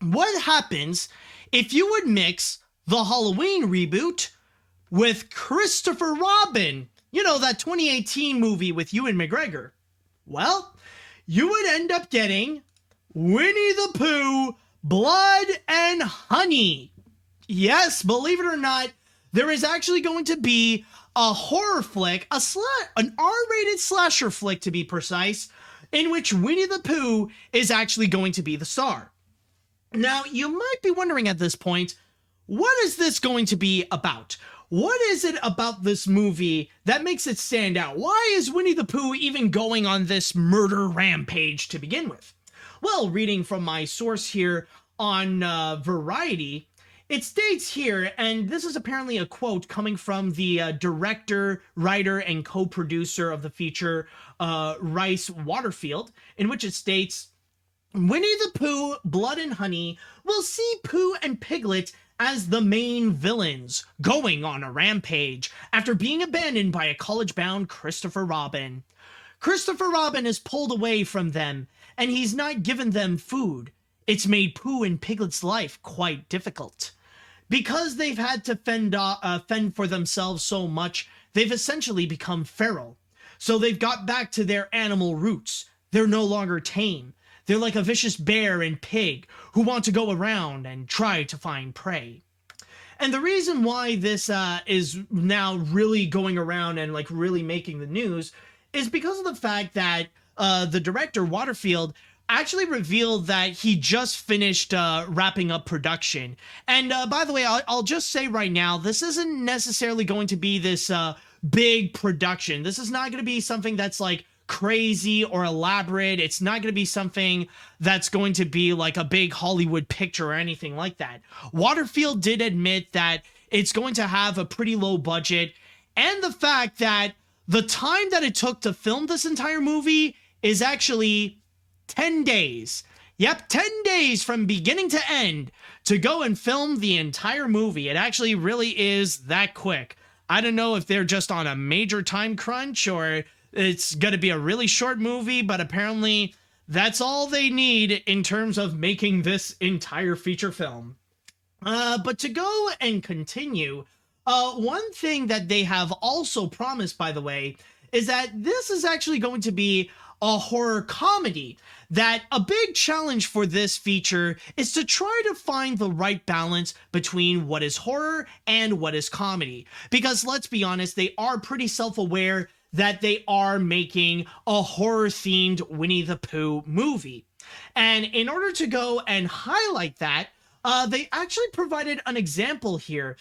what happens if you would mix the Halloween reboot with Christopher Robin? You know, that 2018 movie with Ewan McGregor. Well, you would end up getting Winnie the Pooh, Blood and Honey. Yes, believe it or not, there is actually going to be a horror flick, an R-rated slasher flick to be precise, in which Winnie the Pooh is actually going to be the star. Now, you might be wondering at this point, what is this going to be about? What is it about this movie that makes it stand out? Why is Winnie the Pooh even going on this murder rampage to begin with? Well, reading from my source here on Variety, it states here, and this is apparently a quote coming from the director, writer, and co-producer of the feature, Rice Waterfield, in which it states, Winnie the Pooh, Blood and Honey will see Pooh and Piglet as the main villains, going on a rampage after being abandoned by a college-bound Christopher Robin. Christopher Robin is pulled away from them, and he's not given them food. It's made Pooh and Piglet's life quite difficult. Because they've had to fend for themselves so much, they've essentially become feral. So they've got back to their animal roots. They're no longer tame. They're like a vicious bear and pig who want to go around and try to find prey. And the reason why this is now really going around and like really making the news is because of the fact that the director, Waterfield, actually revealed that he just finished wrapping up production. And by the way, I'll just say right now, this isn't necessarily going to be this big production. This is not going to be something that's like crazy or elaborate. It's not going to be something that's going to be like a big Hollywood picture or anything like that. Waterfield did admit that it's going to have a pretty low budget, and the fact that the time that it took to film this entire movie is actually 10 days. Yep, 10 days from beginning to end to go and film the entire movie. It actually really is that quick. I don't know if they're just on a major time crunch or it's going to be a really short movie, but apparently that's all they need in terms of making this entire feature film. But to go and continue, one thing that they have also promised, by the way, is that this is actually going to be a horror comedy. That a big challenge for this feature is to try to find the right balance between what is horror and what is comedy. Because let's be honest, they are pretty self-aware that they are making a horror-themed Winnie the Pooh movie. And in order to go and highlight that, they actually provided an example here.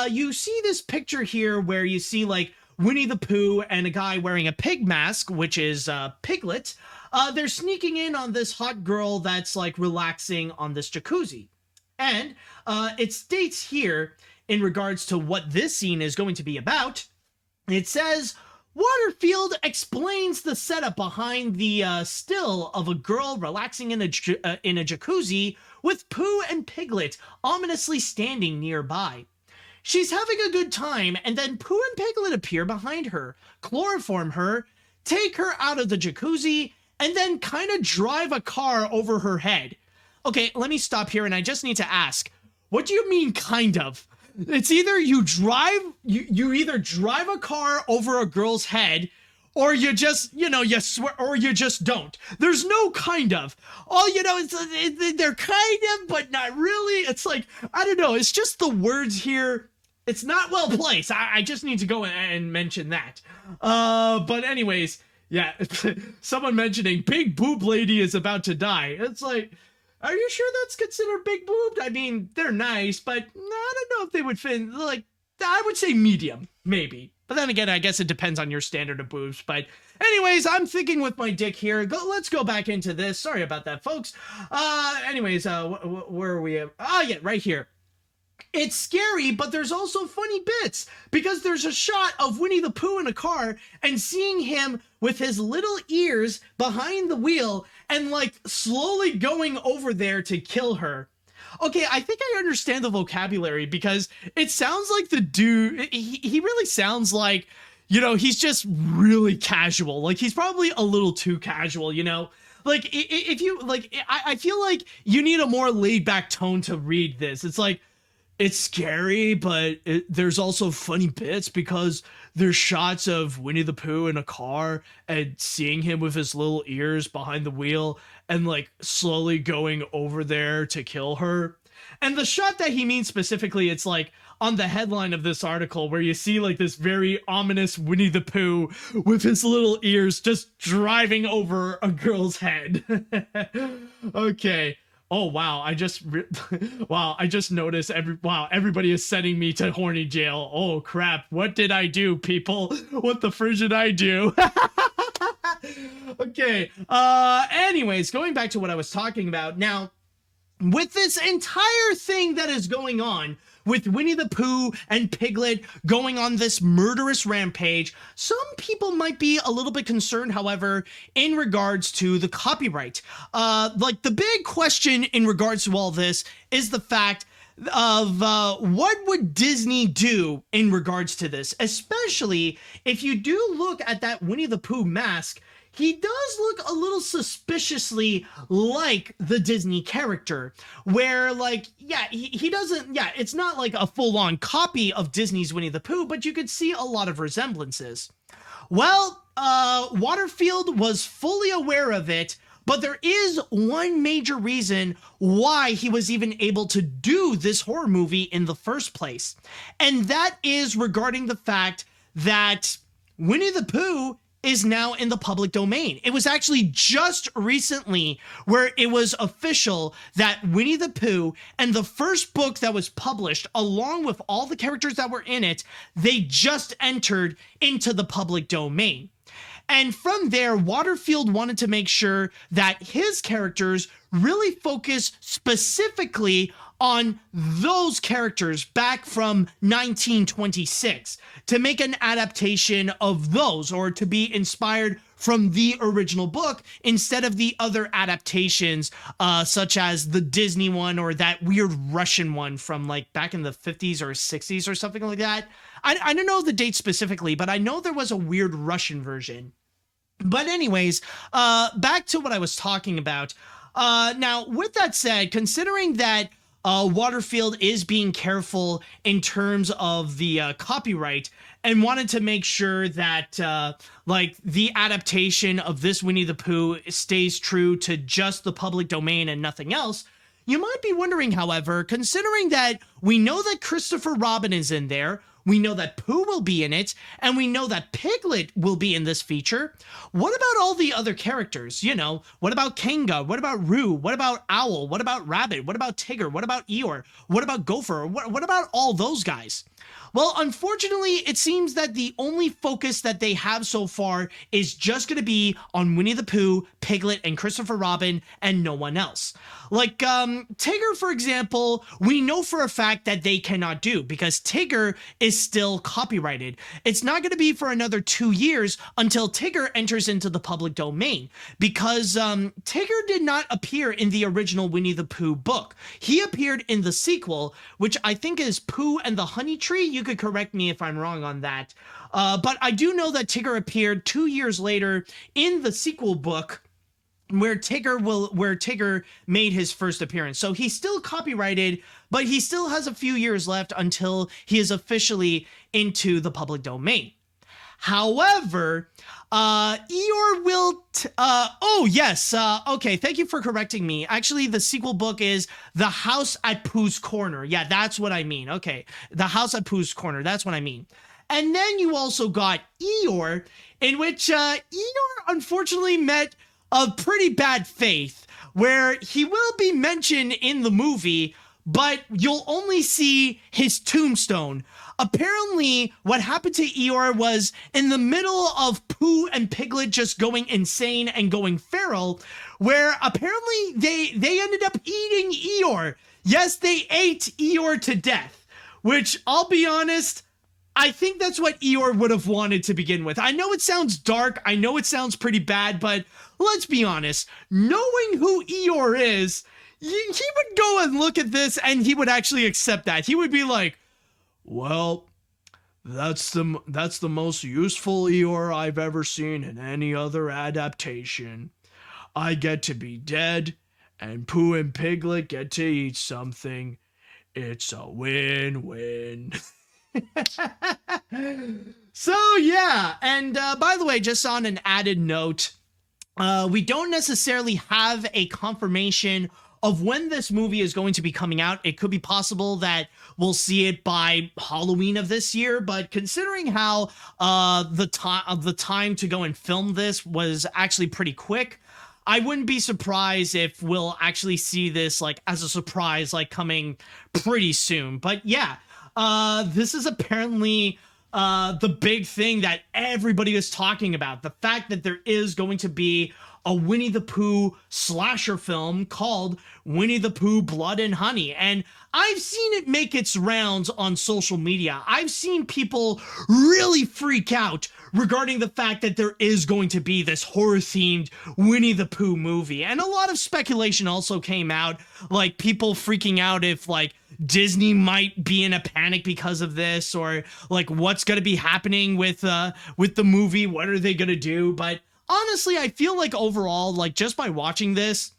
You see this picture here where you see like Winnie the Pooh and a guy wearing a pig mask, which is Piglet. They're sneaking in on this hot girl that's like relaxing on this jacuzzi. And it states here in regards to what this scene is going to be about, it says, Waterfield explains the setup behind the still of a girl relaxing in a jacuzzi with Pooh and Piglet ominously standing nearby. She's having a good time, and then Pooh and Piglet appear behind her, chloroform her, take her out of the jacuzzi, and then kind of drive a car over her head. Okay, let me stop here, and I just need to ask, what do you mean, kind of? It's either you either drive a car over a girl's head, or you just, you swear, or you just don't. There's no kind of. Oh, they're kind of, but not really. It's like, I don't know. It's just the words here. It's not well placed. I just need to go and mention that. But anyways, yeah, someone mentioning big boob lady is about to die. It's like, are you sure that's considered big boobed? I mean, they're nice, but I don't know if they would fit. Like, I would say medium, maybe. But then again, I guess it depends on your standard of boobs. But anyways, I'm thinking with my dick here. Let's go back into this. Sorry about that, folks. Anyways, where are we? Oh, yeah, right here. It's scary, but there's also funny bits, because there's a shot of Winnie the Pooh in a car and seeing him with his little ears behind the wheel and like slowly going over there to kill her. Okay, I think I understand the vocabulary, because it sounds like the dude, he really sounds like, he's just really casual. Like, he's probably a little too casual, Like, if you, like, I feel like you need a more laid-back tone to read this. It's like, it's scary, but there's also funny bits, because there's shots of Winnie the Pooh in a car and seeing him with his little ears behind the wheel and like slowly going over there to kill her. And the shot that he means specifically, it's like on the headline of this article where you see like this very ominous Winnie the Pooh with his little ears just driving over a girl's head. Okay. Oh, wow. I just noticed everybody is sending me to horny jail. Oh, crap. What did I do, people? What the frick did I do? Okay. Anyways, going back to what I was talking about. Now, with this entire thing that is going on, with Winnie the Pooh and Piglet going on this murderous rampage, some people might be a little bit concerned, however, in regards to the copyright. Like, the big question in regards to all this is the fact of what would Disney do in regards to this, especially if you do look at that Winnie the Pooh mask. He does look a little suspiciously like the Disney character, where, like, yeah, he doesn't, yeah, it's not like a full-on copy of Disney's Winnie the Pooh, but you could see a lot of resemblances. Well, Waterfield was fully aware of it, But there is one major reason why he was even able to do this horror movie in the first place. And that is regarding the fact that Winnie the Pooh is now in the public domain. It was actually just recently where it was official that Winnie the Pooh and the first book that was published, along with all the characters that were in it, they just entered into the public domain. And from there, Waterfield wanted to make sure that his characters really focus specifically on those characters back from 1926 to make an adaptation of those, or to be inspired from the original book instead of the other adaptations, such as the Disney one or that weird Russian one from like back in the 50s or 60s or something like that. I don't know the date specifically, but I know there was a weird Russian version. But anyways, back to what I was talking about. Now, with that said, considering that Waterfield is being careful in terms of the copyright and wanted to make sure that like the adaptation of this Winnie the Pooh stays true to just the public domain and nothing else, you might be wondering, however, considering that we know that Christopher Robin is in there, we know that Pooh will be in it, and we know that Piglet will be in this feature. What about all the other characters? You know, what about Kanga? What about Roo? What about Owl? What about Rabbit? What about Tigger? What about Eeyore? What about Gopher? What about all those guys? Well, unfortunately, it seems that the only focus that they have so far is just going to be on Winnie the Pooh, Piglet, and Christopher Robin, and no one else. Like, Tigger, for example, we know for a fact that they cannot do because Tigger is still copyrighted. It's not going to be for another 2 years until Tigger enters into the public domain because Tigger did not appear in the original Winnie the Pooh book. He appeared in the sequel, which I think is Pooh and the Honey Tree. You could correct me if I'm wrong on that. But I do know that Tigger appeared 2 years later in the sequel book where Tigger made his first appearance. So he's still copyrighted, but he still has a few years left until he is officially into the public domain. However, Eeyore will, okay, thank you for correcting me. Actually, the sequel book is The House at Pooh's Corner. Yeah, that's what I mean. Okay, The House at Pooh's Corner, that's what I mean. And then you also got Eeyore, in which Eeyore unfortunately met a pretty bad fate, where he will be mentioned in the movie, but you'll only see his tombstone. Apparently, what happened to Eeyore was in the middle of Pooh and Piglet just going insane and going feral, where apparently they ended up eating Eeyore. Yes, they ate Eeyore to death, which, I'll be honest, I think that's what Eeyore would have wanted to begin with. I know it sounds dark, I know it sounds pretty bad, but let's be honest, knowing who Eeyore is, he would go and look at this and he would actually accept that. He would be like, well, that's the most useful Eeyore I've ever seen in any other adaptation. I get to be dead, and Pooh and Piglet get to eat something. It's a win-win. So yeah, and by the way, just on an added note, we don't necessarily have a confirmation of when this movie is going to be coming out. It could be possible that we'll see it by Halloween of this year, but considering how the time to go and film this was actually pretty quick, I wouldn't be surprised if we'll actually see this like as a surprise, like coming pretty soon. But yeah, this is apparently the big thing that everybody is talking about. The fact that there is going to be a Winnie the Pooh slasher film called Winnie the Pooh Blood and Honey. And I've seen it make its rounds on social media. I've seen people really freak out regarding the fact that there is going to be this horror-themed Winnie the Pooh movie. And a lot of speculation also came out, like people freaking out if like Disney might be in a panic because of this, or like what's going to be happening with the movie. What are they going to do? But honestly, I feel like overall, like just by watching this,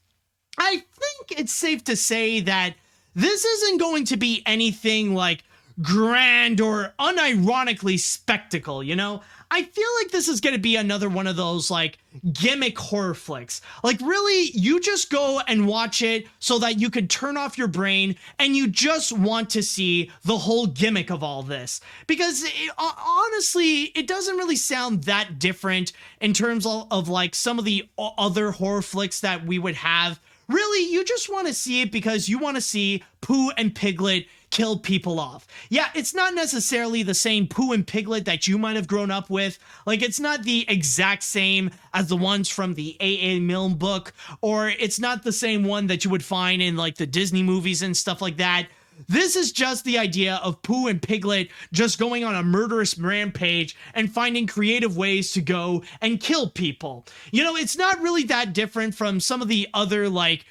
I think it's safe to say that this isn't going to be anything like grand or unironically spectacle, you know? I feel like this is going to be another one of those like gimmick horror flicks. Like really, you just go and watch it so that you can turn off your brain and you just want to see the whole gimmick of all this. Because honestly, it doesn't really sound that different in terms of like some of the other horror flicks that we would have. Really, you just want to see it because you want to see Pooh and Piglet kill people off. Yeah, it's not necessarily the same Pooh and Piglet that you might have grown up with. Like, it's not the exact same as the ones from the A.A. Milne book, or it's not the same one that you would find in, like, the Disney movies and stuff like that. This is just the idea of Pooh and Piglet just going on a murderous rampage and finding creative ways to go and kill people. You know, it's not really that different from some of the other, like,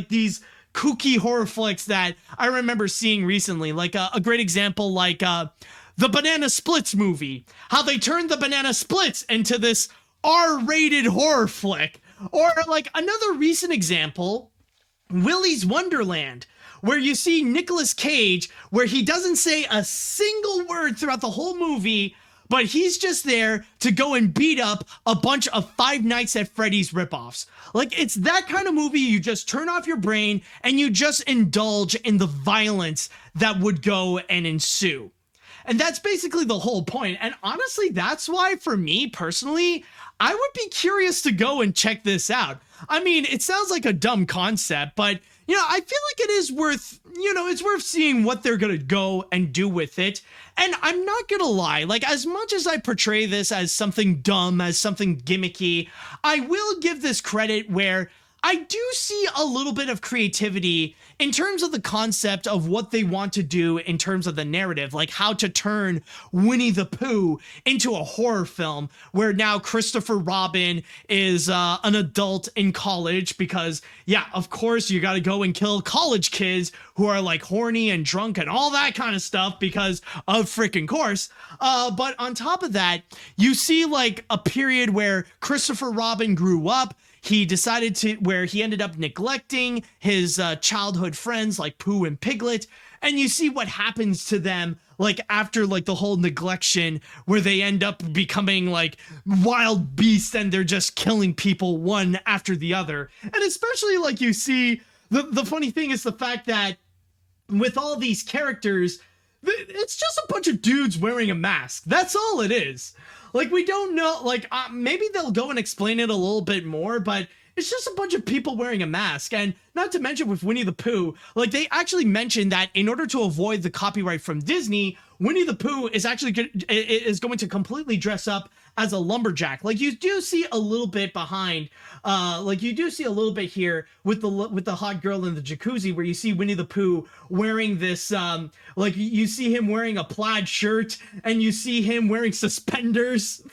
these kooky horror flicks that I remember seeing recently. Like a great example, like the Banana Splits movie. How they turned the Banana Splits into this R-rated horror flick. Or like another recent example, Willy's Wonderland, where you see Nicolas Cage, where he doesn't say a single word throughout the whole movie, but he's just there to go and beat up a bunch of Five Nights at Freddy's ripoffs. Like, it's that kind of movie you just turn off your brain and you just indulge in the violence that would go and ensue. And that's basically the whole point. And honestly, that's why, for me personally, I would be curious to go and check this out. I mean, it sounds like a dumb concept, but, you know, I feel like it is worth, you know, it's worth seeing what they're going to go and do with it. And I'm not going to lie, like, as much as I portray this as something dumb, as something gimmicky, I will give this credit where I do see a little bit of creativity in terms of the concept of what they want to do in terms of the narrative, like how to turn Winnie the Pooh into a horror film where now Christopher Robin is an adult in college because, yeah, of course, you got to go and kill college kids who are like horny and drunk and all that kind of stuff because of freaking course. But on top of that, you see like a period where Christopher Robin grew up. He decided to, where he ended up neglecting his childhood friends like Pooh and Piglet. And you see what happens to them, like after like the whole neglection, where they end up becoming like wild beasts and they're just killing people one after the other. And especially like you see, the funny thing is the fact that with all these characters, it's just a bunch of dudes wearing a mask. That's all it is. Like, we don't know, like, maybe they'll go and explain it a little bit more, but it's just a bunch of people wearing a mask. And not to mention with Winnie the Pooh, like, they actually mentioned that in order to avoid the copyright from Disney, Winnie the Pooh is actually going to completely dress up as a lumberjack. Like, you do see a little bit behind, like, you do see a little bit here with the hot girl in the jacuzzi, where you see Winnie the Pooh wearing this, like, you see him wearing a plaid shirt, and you see him wearing suspenders.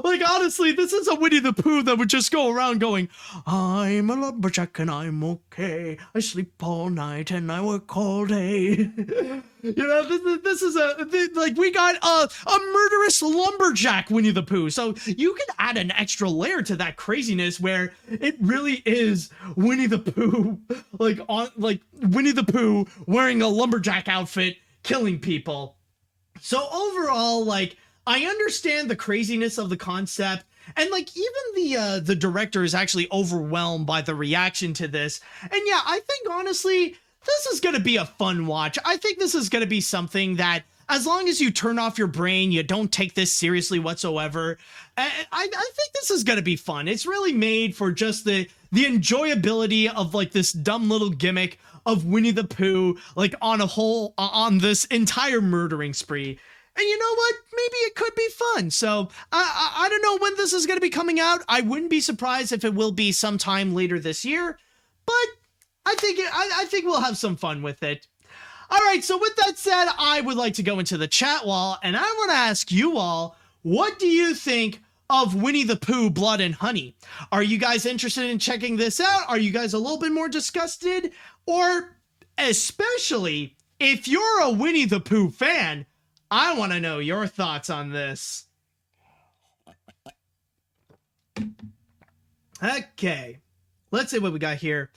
Like, honestly, this is a Winnie the Pooh that would just go around going, I'm a lumberjack and I'm okay. I sleep all night and I work all day. You know, this is like, we got a murderous lumberjack Winnie the Pooh. So you can add an extra layer to that craziness where it really is Winnie the Pooh, like Winnie the Pooh wearing a lumberjack outfit, killing people. So overall, like, I understand the craziness of the concept. And like, even the director is actually overwhelmed by the reaction to this. And yeah, I think honestly, this is going to be a fun watch. I think this is going to be something that, as long as you turn off your brain, you don't take this seriously whatsoever, I think this is going to be fun. It's really made for just the enjoyability of like this dumb little gimmick of Winnie the Pooh, like on this entire murdering spree. And you know what? Maybe it could be fun. So I don't know when this is going to be coming out. I wouldn't be surprised if it will be sometime later this year, but I think we'll have some fun with it. All right, so with that said, I would like to go into the chat wall, and I want to ask you all, what do you think of Winnie the Pooh Blood and Honey? Are you guys interested in checking this out? Are you guys a little bit more disgusted? Or especially if you're a Winnie the Pooh fan, I want to know your thoughts on this. Okay, let's see what we got here.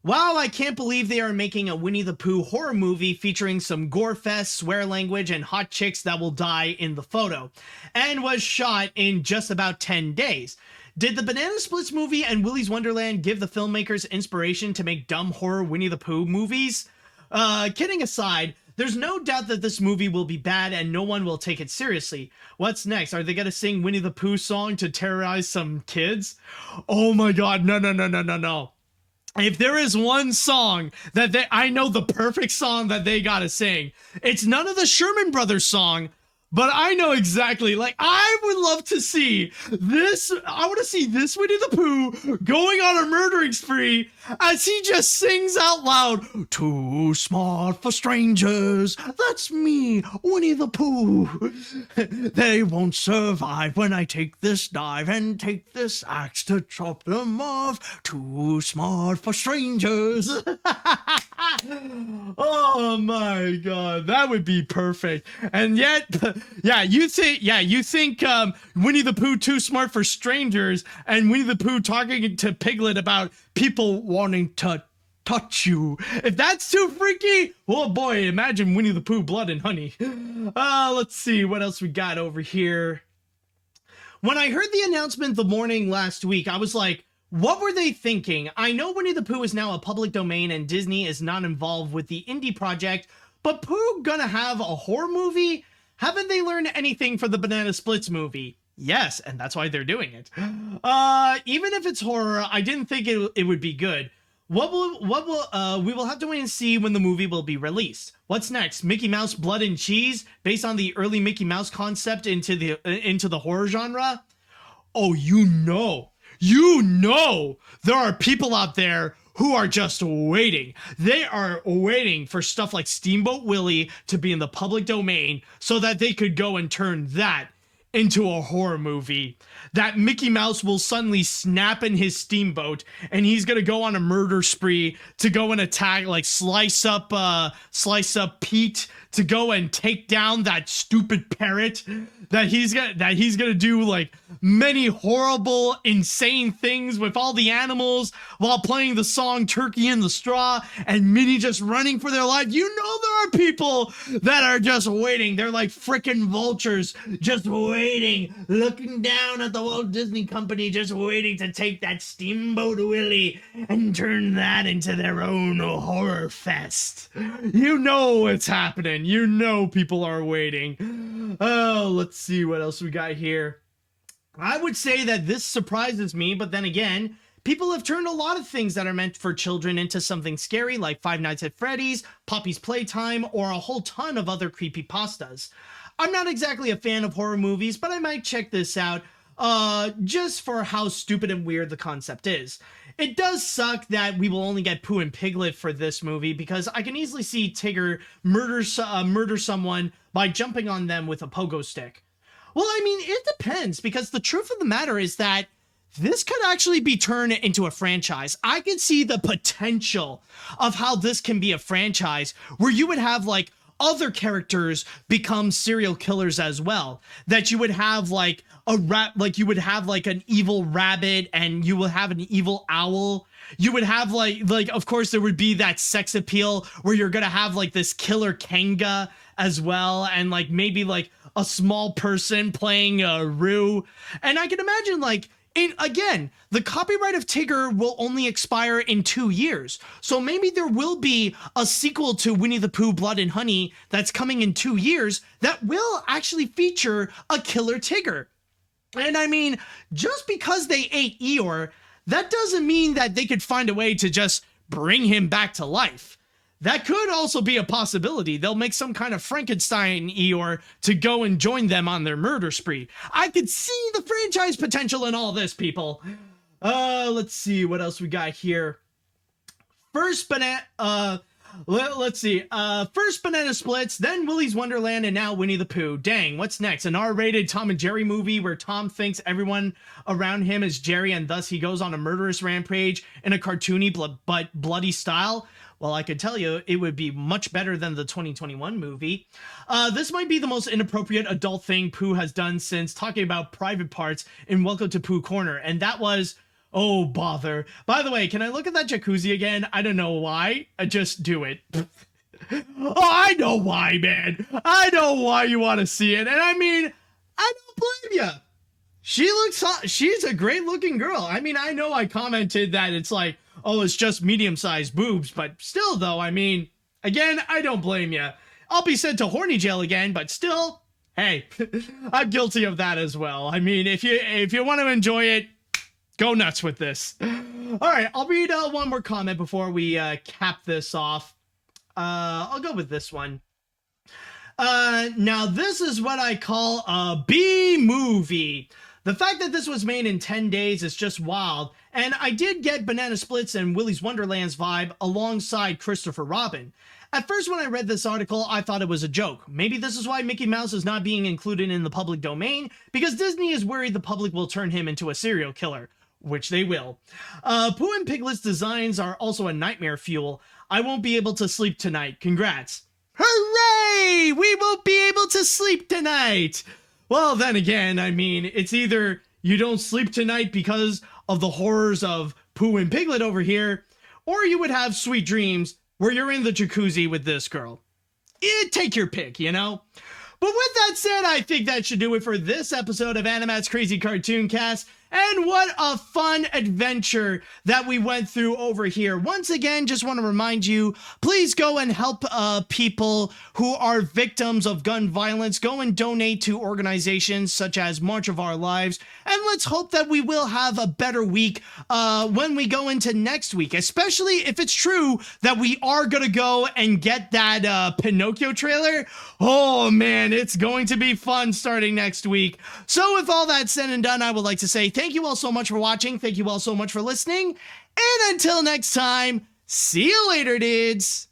Wow, I can't believe they are making a Winnie the Pooh horror movie featuring some gore fest, swear language, and hot chicks that will die in the photo, and was shot in just about 10 days. Did the Banana Splits movie and Willy's Wonderland give the filmmakers inspiration to make dumb horror Winnie the Pooh movies? Kidding aside, there's no doubt that this movie will be bad and no one will take it seriously. What's next? Are they gonna sing Winnie the Pooh song to terrorize some kids? Oh my god, no. If there is one song that I know the perfect song that they gotta sing, it's none of the Sherman Brothers song, but I know exactly, like, I would love to see this, I want to see this Winnie the Pooh going on a murdering spree as he just sings out loud, "Too smart for strangers, that's me, Winnie the Pooh. They won't survive when I take this dive and take this axe to chop them off. Too smart for strangers." Oh my god, that would be perfect. And yet, you think Winnie the Pooh too smart for strangers, and Winnie the Pooh talking to Piglet about people wanting to touch you. If that's too freaky, oh boy, imagine Winnie the Pooh Blood and Honey. Let's see what else we got over here. When I heard the announcement the morning last week, I was like, what were they thinking? I know Winnie the Pooh is now a public domain and Disney is not involved with the indie project, but Pooh gonna have a horror movie? Haven't they learned anything from the Banana Splits movie? Yes, and that's why they're doing it. Even if it's horror, I didn't think it would be good. We will have to wait and see when the movie will be released. What's next? Mickey Mouse Blood and Cheese, based on the early Mickey Mouse concept into the horror genre? Oh, you know, there are people out there who are just waiting. They are waiting for stuff like Steamboat Willie to be in the public domain so that they could go and turn that into a horror movie. That Mickey Mouse will suddenly snap in his steamboat and he's gonna go on a murder spree to go and attack, like slice up Pete, to go and take down that stupid parrot. That he's gonna do like many horrible, insane things with all the animals while playing the song Turkey in the Straw, and Minnie just running for their life. You know there are people that are just waiting. They're like freaking vultures, just waiting, looking down at the Walt Disney Company, just waiting to take that Steamboat Willie and turn that into their own horror fest. You know what's happening. You know people are waiting. Oh, let's see what else we got here. I would say that this surprises me, but then again, people have turned a lot of things that are meant for children into something scary, like Five Nights at Freddy's, Poppy's Playtime, or a whole ton of other creepypastas. I'm not exactly a fan of horror movies, but I might check this out just for how stupid and weird the concept is. It does suck that we will only get Pooh and Piglet for this movie, because I can easily see Tigger murder someone by jumping on them with a pogo stick. Well, I mean, it depends, because the truth of the matter is that this could actually be turned into a franchise. I can see the potential of how this can be a franchise where you would have like other characters become serial killers as well. That you would have like you would have like an evil rabbit, and you will have an evil owl. You would have like of course there would be that sex appeal where you're gonna have like this killer Kanga as well, and like maybe like a small person playing Roo. And I can imagine like, again, the copyright of Tigger will only expire in 2 years. So maybe there will be a sequel to Winnie the Pooh Blood and Honey that's coming in 2 years that will actually feature a killer Tigger. And I mean, just because they ate Eeyore, that doesn't mean that they could find a way to just bring him back to life. That could also be a possibility. They'll make some kind of Frankenstein Eeyore to go and join them on their murder spree. I could see the franchise potential in all this, people. Let's see what else we got here. First Banana Splits, then Willy's Wonderland, and now Winnie the Pooh. Dang, what's next? An R-rated Tom and Jerry movie where Tom thinks everyone around him is Jerry, and thus he goes on a murderous rampage in a cartoony but bloody style? Well, I could tell you it would be much better than the 2021 movie. This might be the most inappropriate adult thing Pooh has done since talking about private parts in Welcome to Pooh Corner, and that was Oh, bother. By the way, can I look at that jacuzzi again? I don't know why. Just do it. Oh, I know why, man. I know why you want to see it. And I mean, I don't blame you. She's a great looking girl. I mean, I know I commented that it's like, oh, it's just medium-sized boobs, but still though, I mean, again, I don't blame you. I'll be sent to horny jail again, but still, hey, I'm guilty of that as well. I mean, if you want to enjoy it, go nuts with this. All right, I'll read one more comment before we cap this off. I'll go with this one. Now this is what I call a B movie. The fact that this was made in 10 days is just wild, and I did get Banana Splits and Willy's Wonderland's vibe alongside Christopher Robin. At first when I read this article, I thought it was a joke. Maybe this is why Mickey Mouse is not being included in the public domain, because Disney is worried the public will turn him into a serial killer, which they will. Pooh and Piglet's designs are also a nightmare fuel. I won't be able to sleep tonight. Congrats. Hooray! We won't be able to sleep tonight! Well, then again, I mean, it's either you don't sleep tonight because of the horrors of Pooh and Piglet over here, or you would have sweet dreams where you're in the jacuzzi with this girl. Take your pick, you know? But with that said, I think that should do it for this episode of AniMat's Crazy Cartoon Cast. And what a fun adventure that we went through over here. Once again, just want to remind you, please go and help people who are victims of gun violence. Go and donate to organizations such as March of Our Lives. And let's hope that we will have a better week when we go into next week, especially if it's true that we are going to go and get that Pinocchio trailer. Oh man, it's going to be fun starting next week. So with all that said and done, I would like to say thank you all so much for watching. Thank you all so much for listening. And until next time, see you later, dudes.